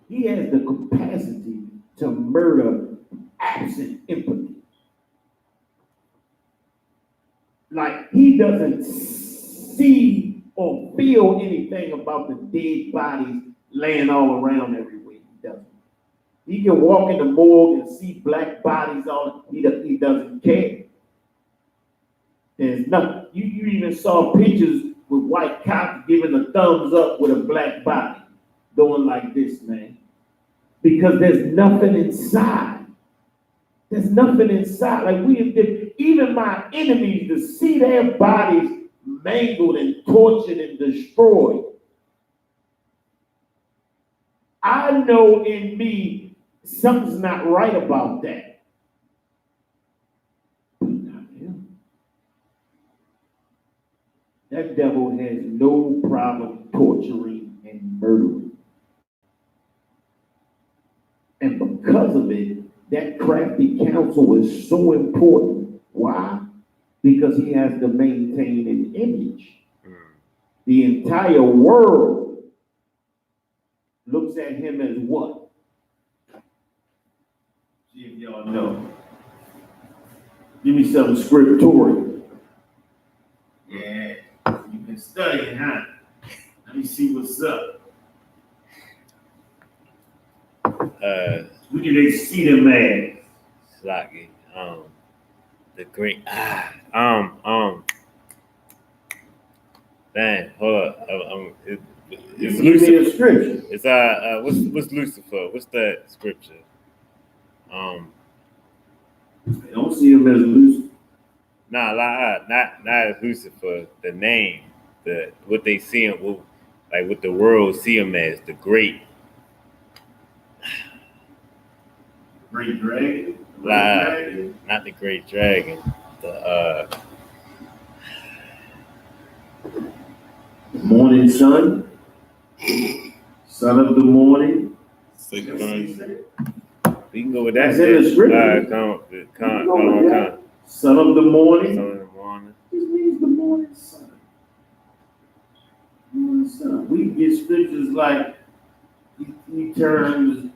he has the capacity to murder absent empathy. Like he doesn't see or feel anything about the dead bodies laying all around everywhere. He doesn't. He can walk in the morgue and see black bodies all. He doesn't care. There's nothing. You even saw pictures with white cops giving a thumbs up with a black body, doing like this, man. Because there's nothing inside. There's nothing inside. Like even my enemies, to see their bodies mangled and tortured and destroyed, I know in me something's not right about that. But not him. That devil has no problem torturing and murdering. And because of it, that crafty counsel is so important. Why? Because he has to maintain an image. The entire world looks at him as what? See if y'all know. Give me some scriptorial. Yeah, you've been studying, huh? Let me see what's up. Who did they see them as? Slocky. The great. Man, hold up. It's Give me a Lucifer. scripture. It's what's Lucifer? What's that scripture? They don't see him as Lucifer. Not as Lucifer. The name, what they see him, like what the world see him as, the great. Great dragon? Not the great dragon. The morning sun? Son of the morning? we can go with that. That's in the scripture. Come. Son of the morning? Son of the morning. This means the morning sun. Morning sun. We get scriptures like he turns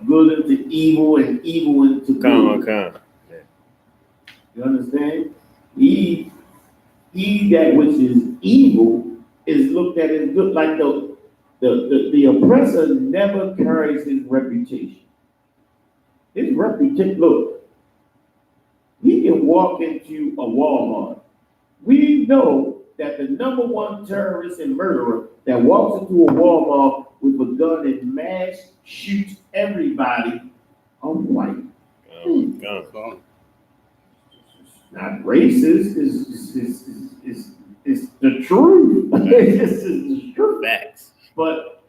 good into evil and evil into good. Come. Yeah. You understand? He that which is evil is looked at as good. Like the oppressor never carries his reputation. His reputation, look, he can walk into a Walmart. We know that the number one terrorist and murderer that walks into a Walmart a gun and mass shoots everybody, a white. Gun. Not racist, it's the truth. It's the truth. Facts. But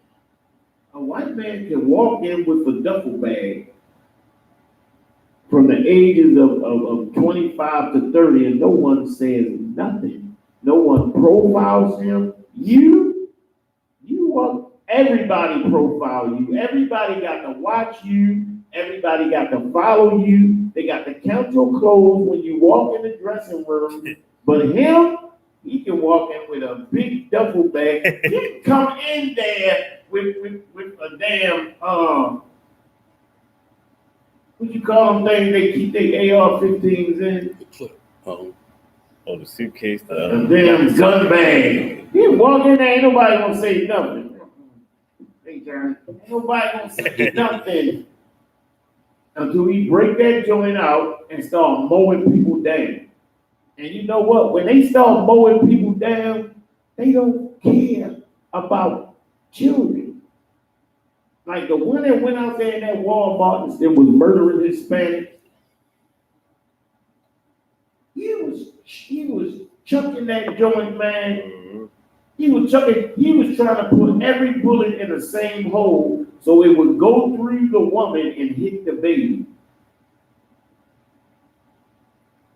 a white man can walk in with a duffel bag from the ages of 25 to 30 and no one says nothing. No one profiles him. You want everybody profile you. Everybody got to watch you. Everybody got to follow you. They got to count your clothes when you walk in the dressing room. But him, he can walk in with a big duffel bag. He can come in there with a damn what you call them things they keep their AR-15s in? Oh, the suitcase. A damn gun bag. He walk in there, ain't nobody gonna say nothing. Hey, John, ain't nobody gonna say nothing until he break that joint out and start mowing people down. And you know what? When they start mowing people down, they don't care about children. Like the one that went out there in that Walmart and was murdering Hispanics, he was chucking that joint, man. Mm-hmm. He was trying to put every bullet in the same hole so it would go through the woman and hit the baby.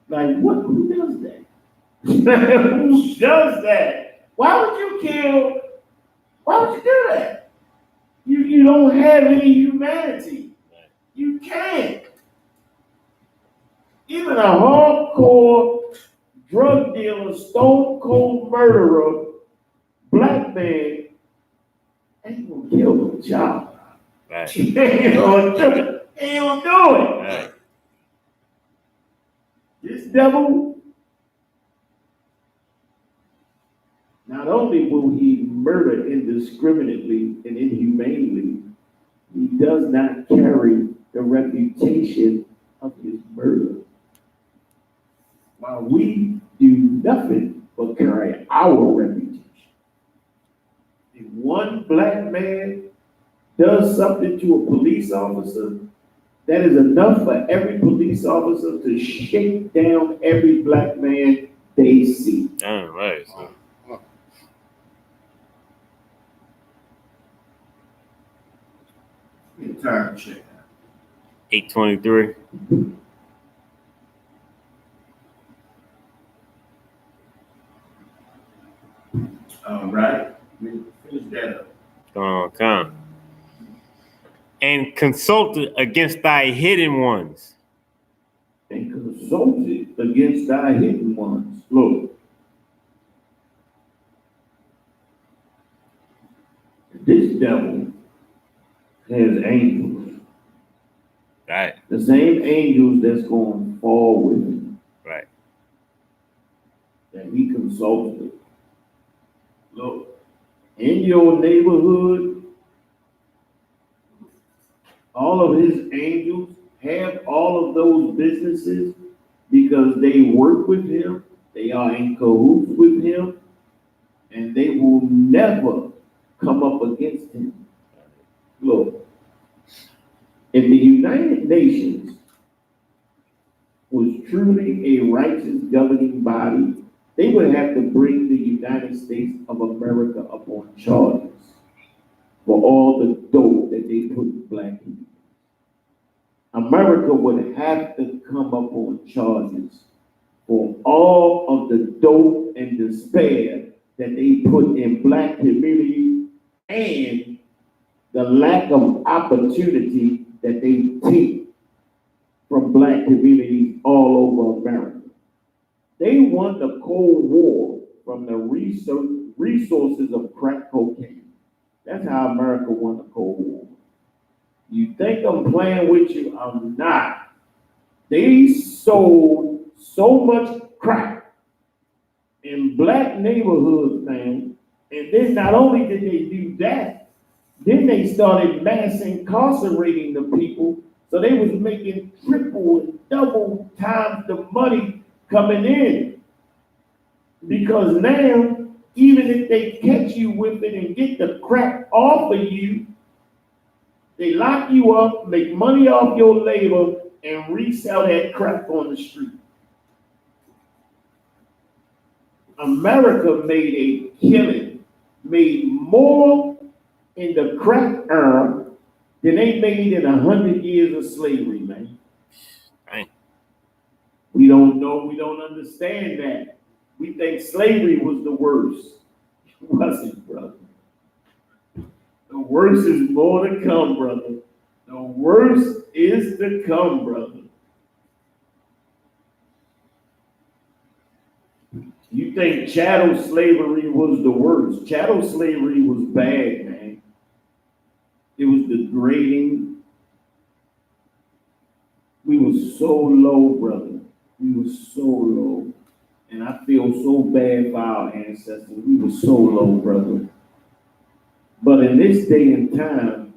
Like, who does that? Who does that? Why would you do that? You don't have any humanity. You can't. Even a hardcore drug dealer, stone cold murderer, black man ain't gonna kill no child. Right. He ain't gonna do it. Right. This devil, not only will he murder indiscriminately and inhumanely, he does not carry the reputation of his murder. While we do nothing but carry our reputation. If one black man does something to a police officer, that is enough for every police officer to shake down every black man they see. Damn right. So. Time check. 8:23. All right. We finish that up. Come. And consulted against thy hidden ones. And consulted against thy hidden ones. Look. This devil has angels. Right. The same angels that's going to fall with him. Right. That he consulted. Look, in your neighborhood, all of his angels have all of those businesses because they work with him, they are in cahoots with him, and they will never come up against him. Look, if the United Nations was truly a righteous governing body, they would have to bring the United States of America up on charges for all the dope that they put in black people. America would have to come up on charges for all of the dope and despair that they put in black communities and the lack of opportunity that they take from black communities all over America. They won the Cold War from the resources of crack cocaine. That's how America won the Cold War. You think I'm playing with you? I'm not. They sold so much crack in black neighborhoods, man. And then not only did they do that, then they started mass incarcerating the people. So they was making triple and double times the money coming in. Because now even if they catch you with it and get the crack off of you, they lock you up, make money off your labor, and resell that crack on the street. America made a killing, made more in the crack era than they made in 100 years of slavery, man. Dang. We don't know, we don't understand that. We think slavery was the worst. It wasn't, brother. The worst is more to come, brother. The worst is to come, brother. You think chattel slavery was the worst? Chattel slavery was bad, man. It was degrading. We were so low, brother. We were so low. And I feel so bad for our ancestors. We were so low, brother. But in this day and time,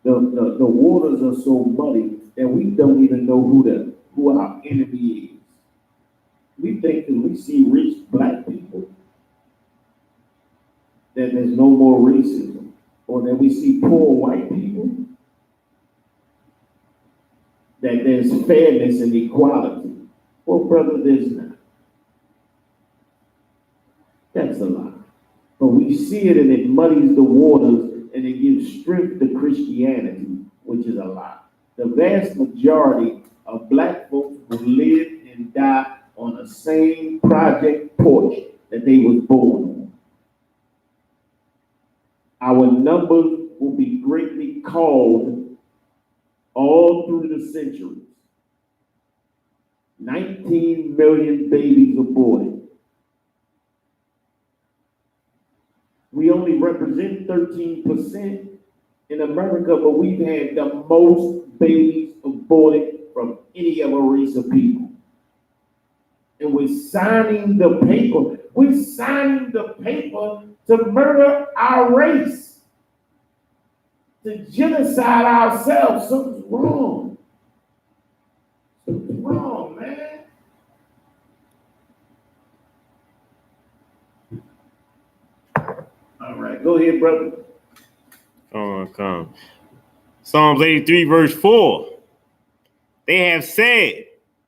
the waters are so muddy that we don't even know who our enemy is. We think that we see rich black people, that there's no more racism, or that we see poor white people, that there's fairness and equality. Well, brother, there's not. That's a lie. But we see it and it muddies the waters and it gives strength to Christianity, which is a lie. The vast majority of black folks who live and die on the same project porch that they was born on. Our numbers will be greatly called all through the centuries. 19 million babies aborted. We only represent 13% in America, but we've had the most babies aborted from any other race of people. And we're signing the paper. We're signing the paper to murder our race, to genocide ourselves. Something's wrong. Something's wrong, man. All right, go ahead, brother. Come. Psalms 83, verse 4. They have said,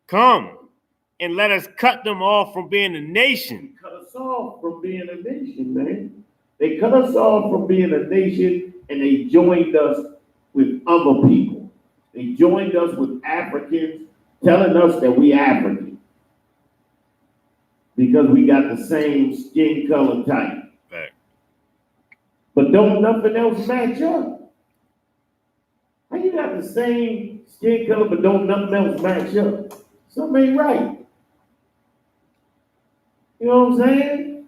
come and let us cut them off from being a nation. Cut us off from being a nation, man. They cut us off from being a nation and they joined us with other people. They joined us with Africans, telling us that we African because we got the same skin color type. Right. But don't nothing else match up. How you got the same skin color but don't nothing else match up? Something ain't right. You know what I'm saying?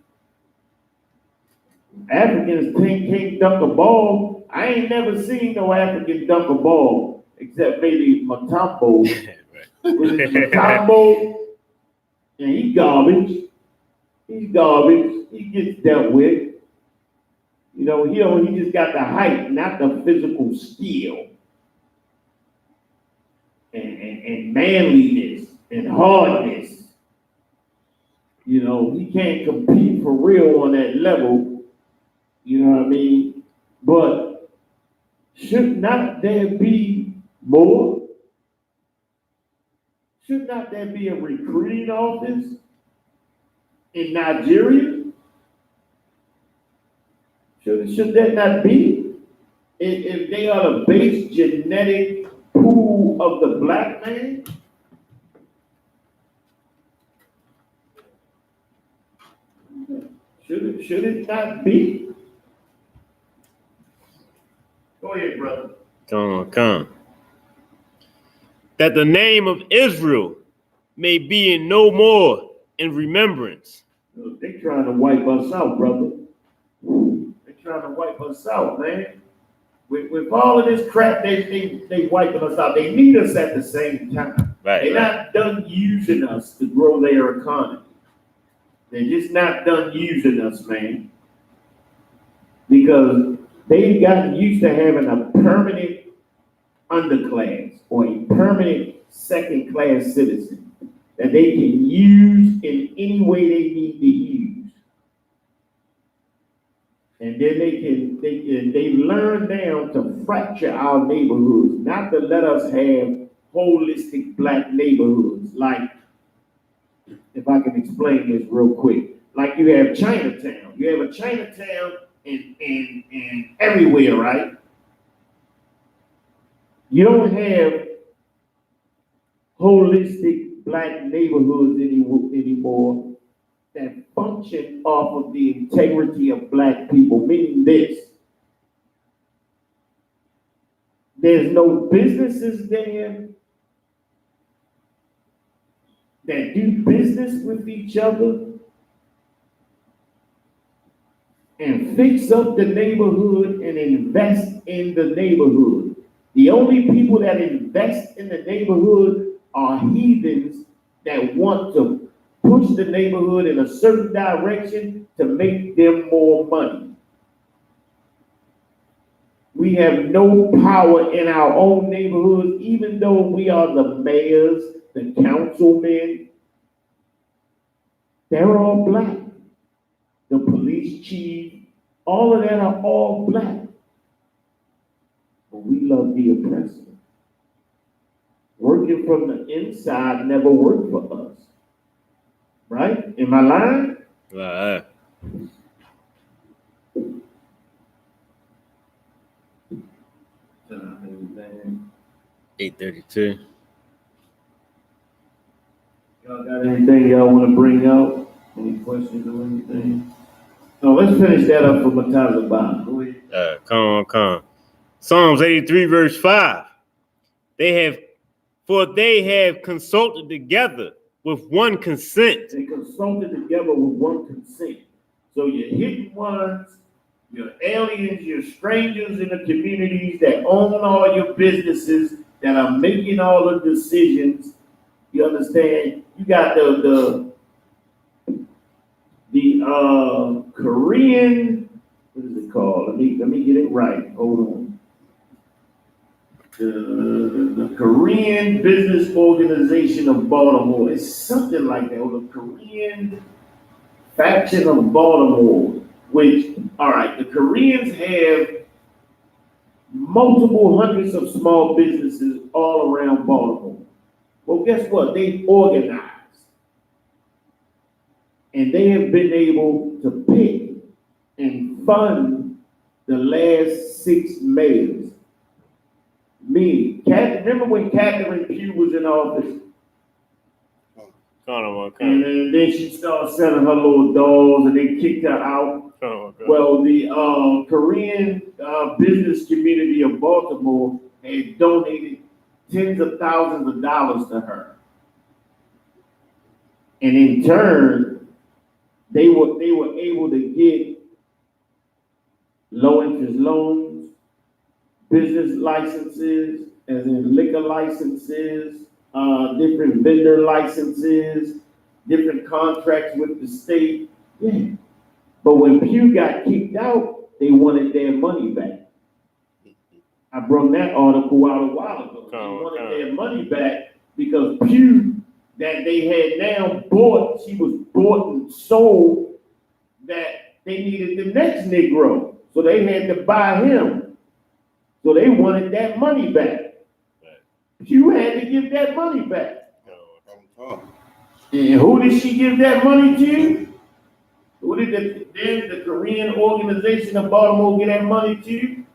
Africans can't dunk a ball. I ain't never seen no African dunk a ball except maybe Matambo. Matambo, and he's garbage. He's garbage. He gets dealt with. You know, he just got the height, not the physical skill. And manliness and hardness. You know, he can't compete for real on that level. You know what I mean? But should not there be more? Should not there be a recruiting office in Nigeria? Should that not be? If they are the base genetic pool of the black man? Should it not be? Go ahead, brother. Come. That the name of Israel may be in no more in remembrance. They trying to wipe us out, brother. They trying to wipe us out, man. With all of this crap, they wiping us out. They need us at the same time. Right, They're not done using us to grow their economy. They're just not done using us, man. Because they've gotten used to having a permanent underclass or a permanent second-class citizen that they can use in any way they need to use. And then they learn now to fracture our neighborhoods, not to let us have holistic black neighborhoods. Like, if I can explain this real quick, like you have Chinatown. You have a Chinatown in everywhere, right? You don't have holistic black neighborhoods anymore that function off of the integrity of black people, meaning this. There's no businesses there that do business with each other and fix up the neighborhood and invest in the neighborhood. The only people that invest in the neighborhood are heathens that want to push the neighborhood in a certain direction to make them more money. We have no power in our own neighborhoods, even though we are the mayors, the councilmen. They're all black. The police chief, all of that are all black. But we love the oppressor. Working from the inside never worked for us. Right? Am I lying? Right. 8:32. Y'all got anything y'all want to bring out? Any questions or anything? No, let's finish that up for Mataza Bond. Go ahead. Come on. Psalms 83 verse 5. They have consulted together with one consent. They consulted together with one consent. So your hidden ones, your aliens, your strangers in the communities that own all your businesses, that are making all the decisions. You understand? You got the Korean, what is it called? Let me get it right. Hold on. The Korean Business Organization of Baltimore. It's something like that. Or the Korean Faction of Baltimore. Which, all right, the Koreans have multiple hundreds of small businesses all around Baltimore. Well, guess what? They organized. And they have been able to pick and fund the last 6 mayors. Remember when Catherine Pugh was in office? And then she started selling her little dolls and they kicked her out. Well, the Korean business community of Baltimore had donated tens of thousands of dollars to her. And in turn, they were able to get low interest loans, business licenses, as in liquor licenses, different vendor licenses, different contracts with the state. Yeah. But when Pew got kicked out, they wanted their money back. I brought that article out a while ago. They wanted their money back because Pew that they had now bought, she was bought and sold, that they needed the next Negro. So they had to buy him. So they wanted that money back. Pew had to give that money back. And who did she give that money to? Who did the Korean Organization of Baltimore get that money to?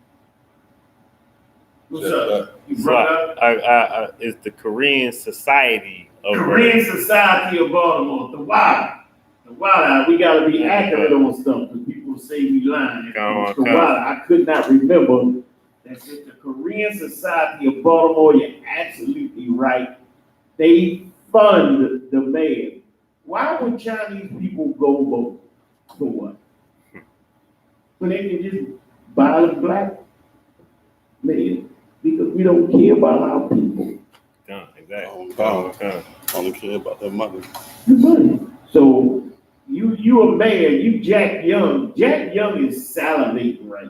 What's up? You brought up? It's the Korean Society of Society of Baltimore, the WADA. The WADA, we gotta be accurate on stuff because people say we lying. The WADA, I could not remember. That's it, the Korean Society of Baltimore. You're absolutely right. They fund the mayor. Why would Chinese people go vote? For what? When they can just buy the black man, because we don't care about our people. Exactly. Only care about their money. The money. So you a mayor, you Jack Young. Jack Young is salivating right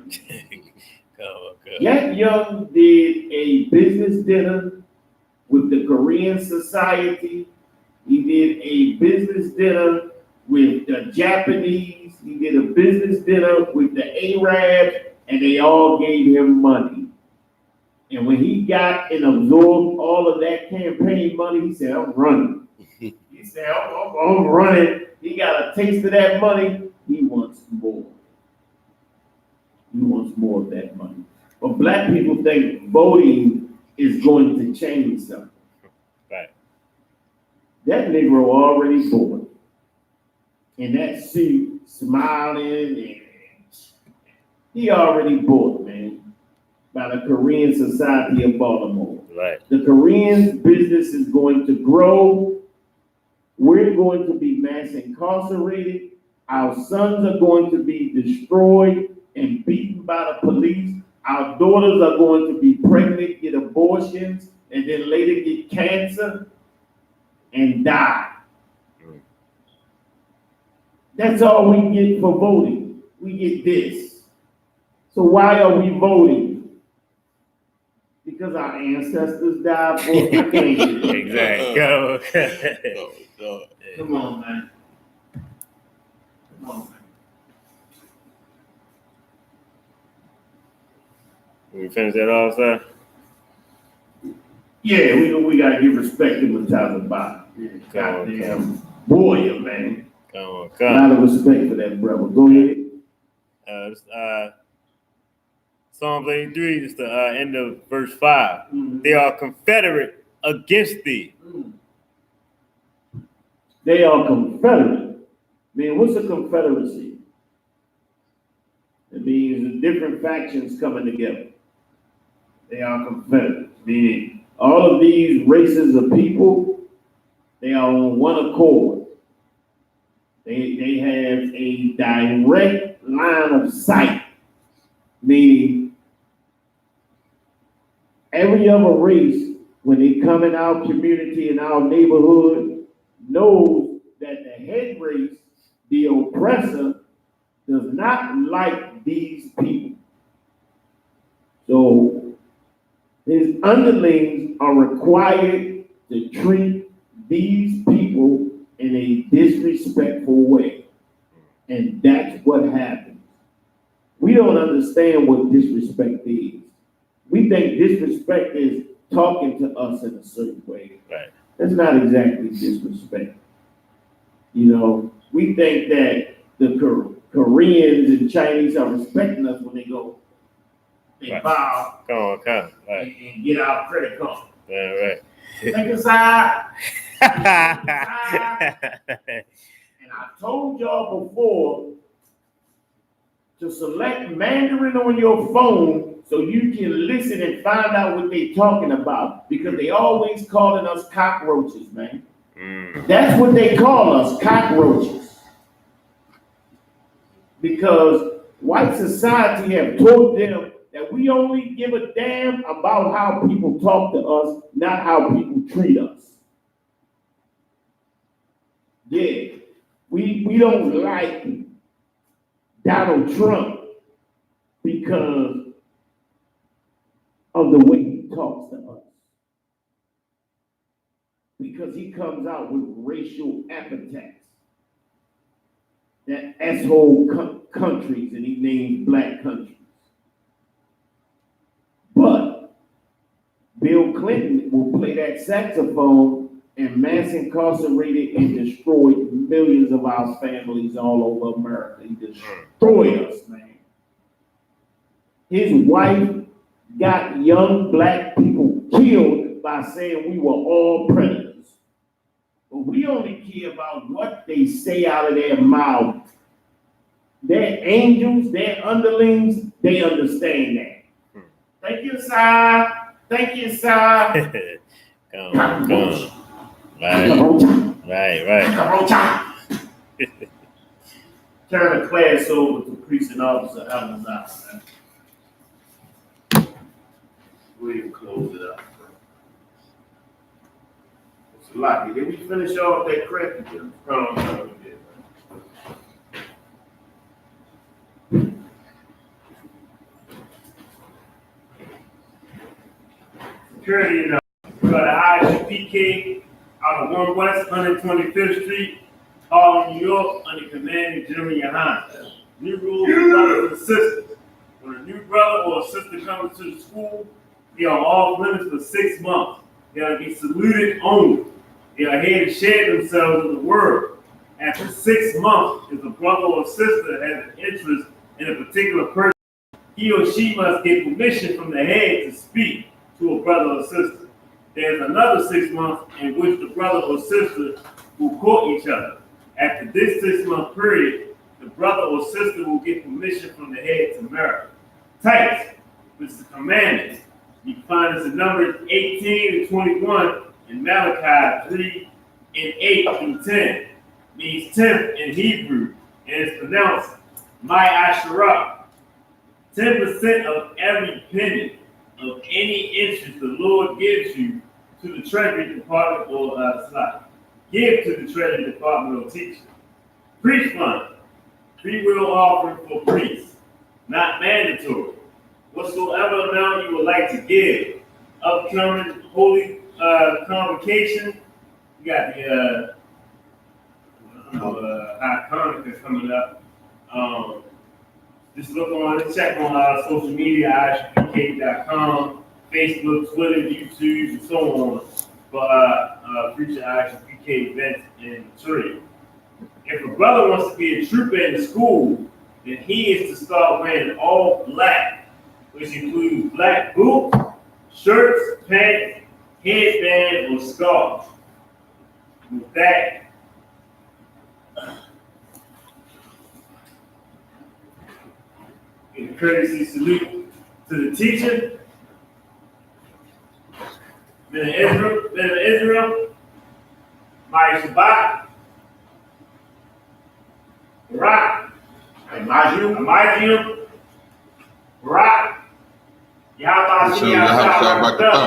now. Jack Young did a business dinner with the Korean Society. He did a business dinner with the Japanese He did a business dinner with the Arabs, and they all gave him money. And when he got and absorbed all of that campaign money, he said, I'm running. He said, I'm running. He got a taste of that money. He wants more. He wants more of that money. But black people think voting is going to change something. Right. That Negro already born in that suit, smiling, and he already bought, man, by the Korean Society of Baltimore. Right. The Koreans' business is going to grow. We're going to be mass incarcerated. Our sons are going to be destroyed and beaten by the police. Our daughters are going to be pregnant, get abortions, and then later get cancer and die. That's all we get for voting. We get this. So why are we voting? Because our ancestors died for it. Exactly. Come on, man. Come on, man. We finish that off, sir? Yeah, we gotta give respect to Mataza Bot. Goddamn warrior, man. Come A lot of respect for that brother. Go ahead. Psalm 83 is the end of verse 5. Mm-hmm. They are confederate against thee. They are confederate. Man, what's a confederacy? It means different factions coming together. They are confederate, meaning all of these races of people, they are on one accord. They have a direct line of sight, meaning every other race, when they come in our community, in our neighborhood, knows that the head race, the oppressor, does not like these people. So his underlings are required to treat these people in a disrespectful way. And that's what happens. We don't understand what disrespect is. We think disrespect is talking to us in a certain way. Right. That's not exactly disrespect. You know, we think that the Koreans and Chinese are respecting us when they go, they right. bow Come. Right. and get our credit card. Yeah, right. Take a side. And I told y'all before to select Mandarin on your phone so you can listen and find out what they're talking about, because they always calling us cockroaches, man. That's what they call us, cockroaches. Because white society have taught them that we only give a damn about how people talk to us, not how people treat us. Yeah, we don't like Donald Trump because of the way he talks to us. Because he comes out with racial epithets that asshole countries, and he names black countries. But Bill Clinton will play that saxophone and mass incarcerated and destroyed millions of our families all over America. He destroyed us, man. His wife got young black people killed by saying we were all predators. But we only care about what they say out of their mouth. Their angels, their underlings, they understand that. Thank you, sir. Thank you, sir. Come. Right. Turn the class over to Precinct Officer Evans out, man. We'll close it up. It's lucky. Did we finish off that credit? No, we did. Security, you know, we got the ISUPK out of 1 West 125th Street. Harlem, New York, under command of General Yohana. New rules for brothers and sisters. When a new brother or a sister comes to the school, they are off limits for 6 months. They are to be saluted only. They are here to share themselves with the world. After 6 months, if a brother or sister has an interest in a particular person, he or she must get permission from the head to speak to a brother or sister. There's another 6 months in which the brother or sister will court each other. After this 6-month period, the brother or sister will get permission from the head to marry. Tights, which is a commandment. You can find this in Numbers 18 and 21 in Malachi 3 and 8 through 10. Means 10th in Hebrew, and it's pronounced my Asherah. 10% of every penny of any interest the Lord gives you to the Treasury Department or give to the Treasury Department or teacher. Priest fund, free will offering for priests, not mandatory. Whatsoever amount you would like to give. Upcoming holy convocation, you got the Hanukkah coming up. Just check on social media, isupk.com, Facebook, Twitter, YouTube, and so on for future ISUPK events and material. If a brother wants to be a trooper in the school, then he is to start wearing all black, which includes black boots, shirts, pants, headband, or scarf. With that, a courtesy salute to the teacher, men of Israel, my Shabbat, Barak, Amajim, Barak, Yahweh, Yahweh,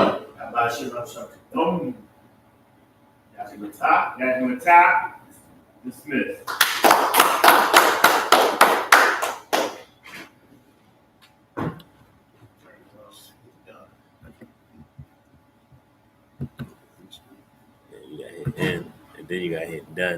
dismissed. You got hit in, and then you got hit done.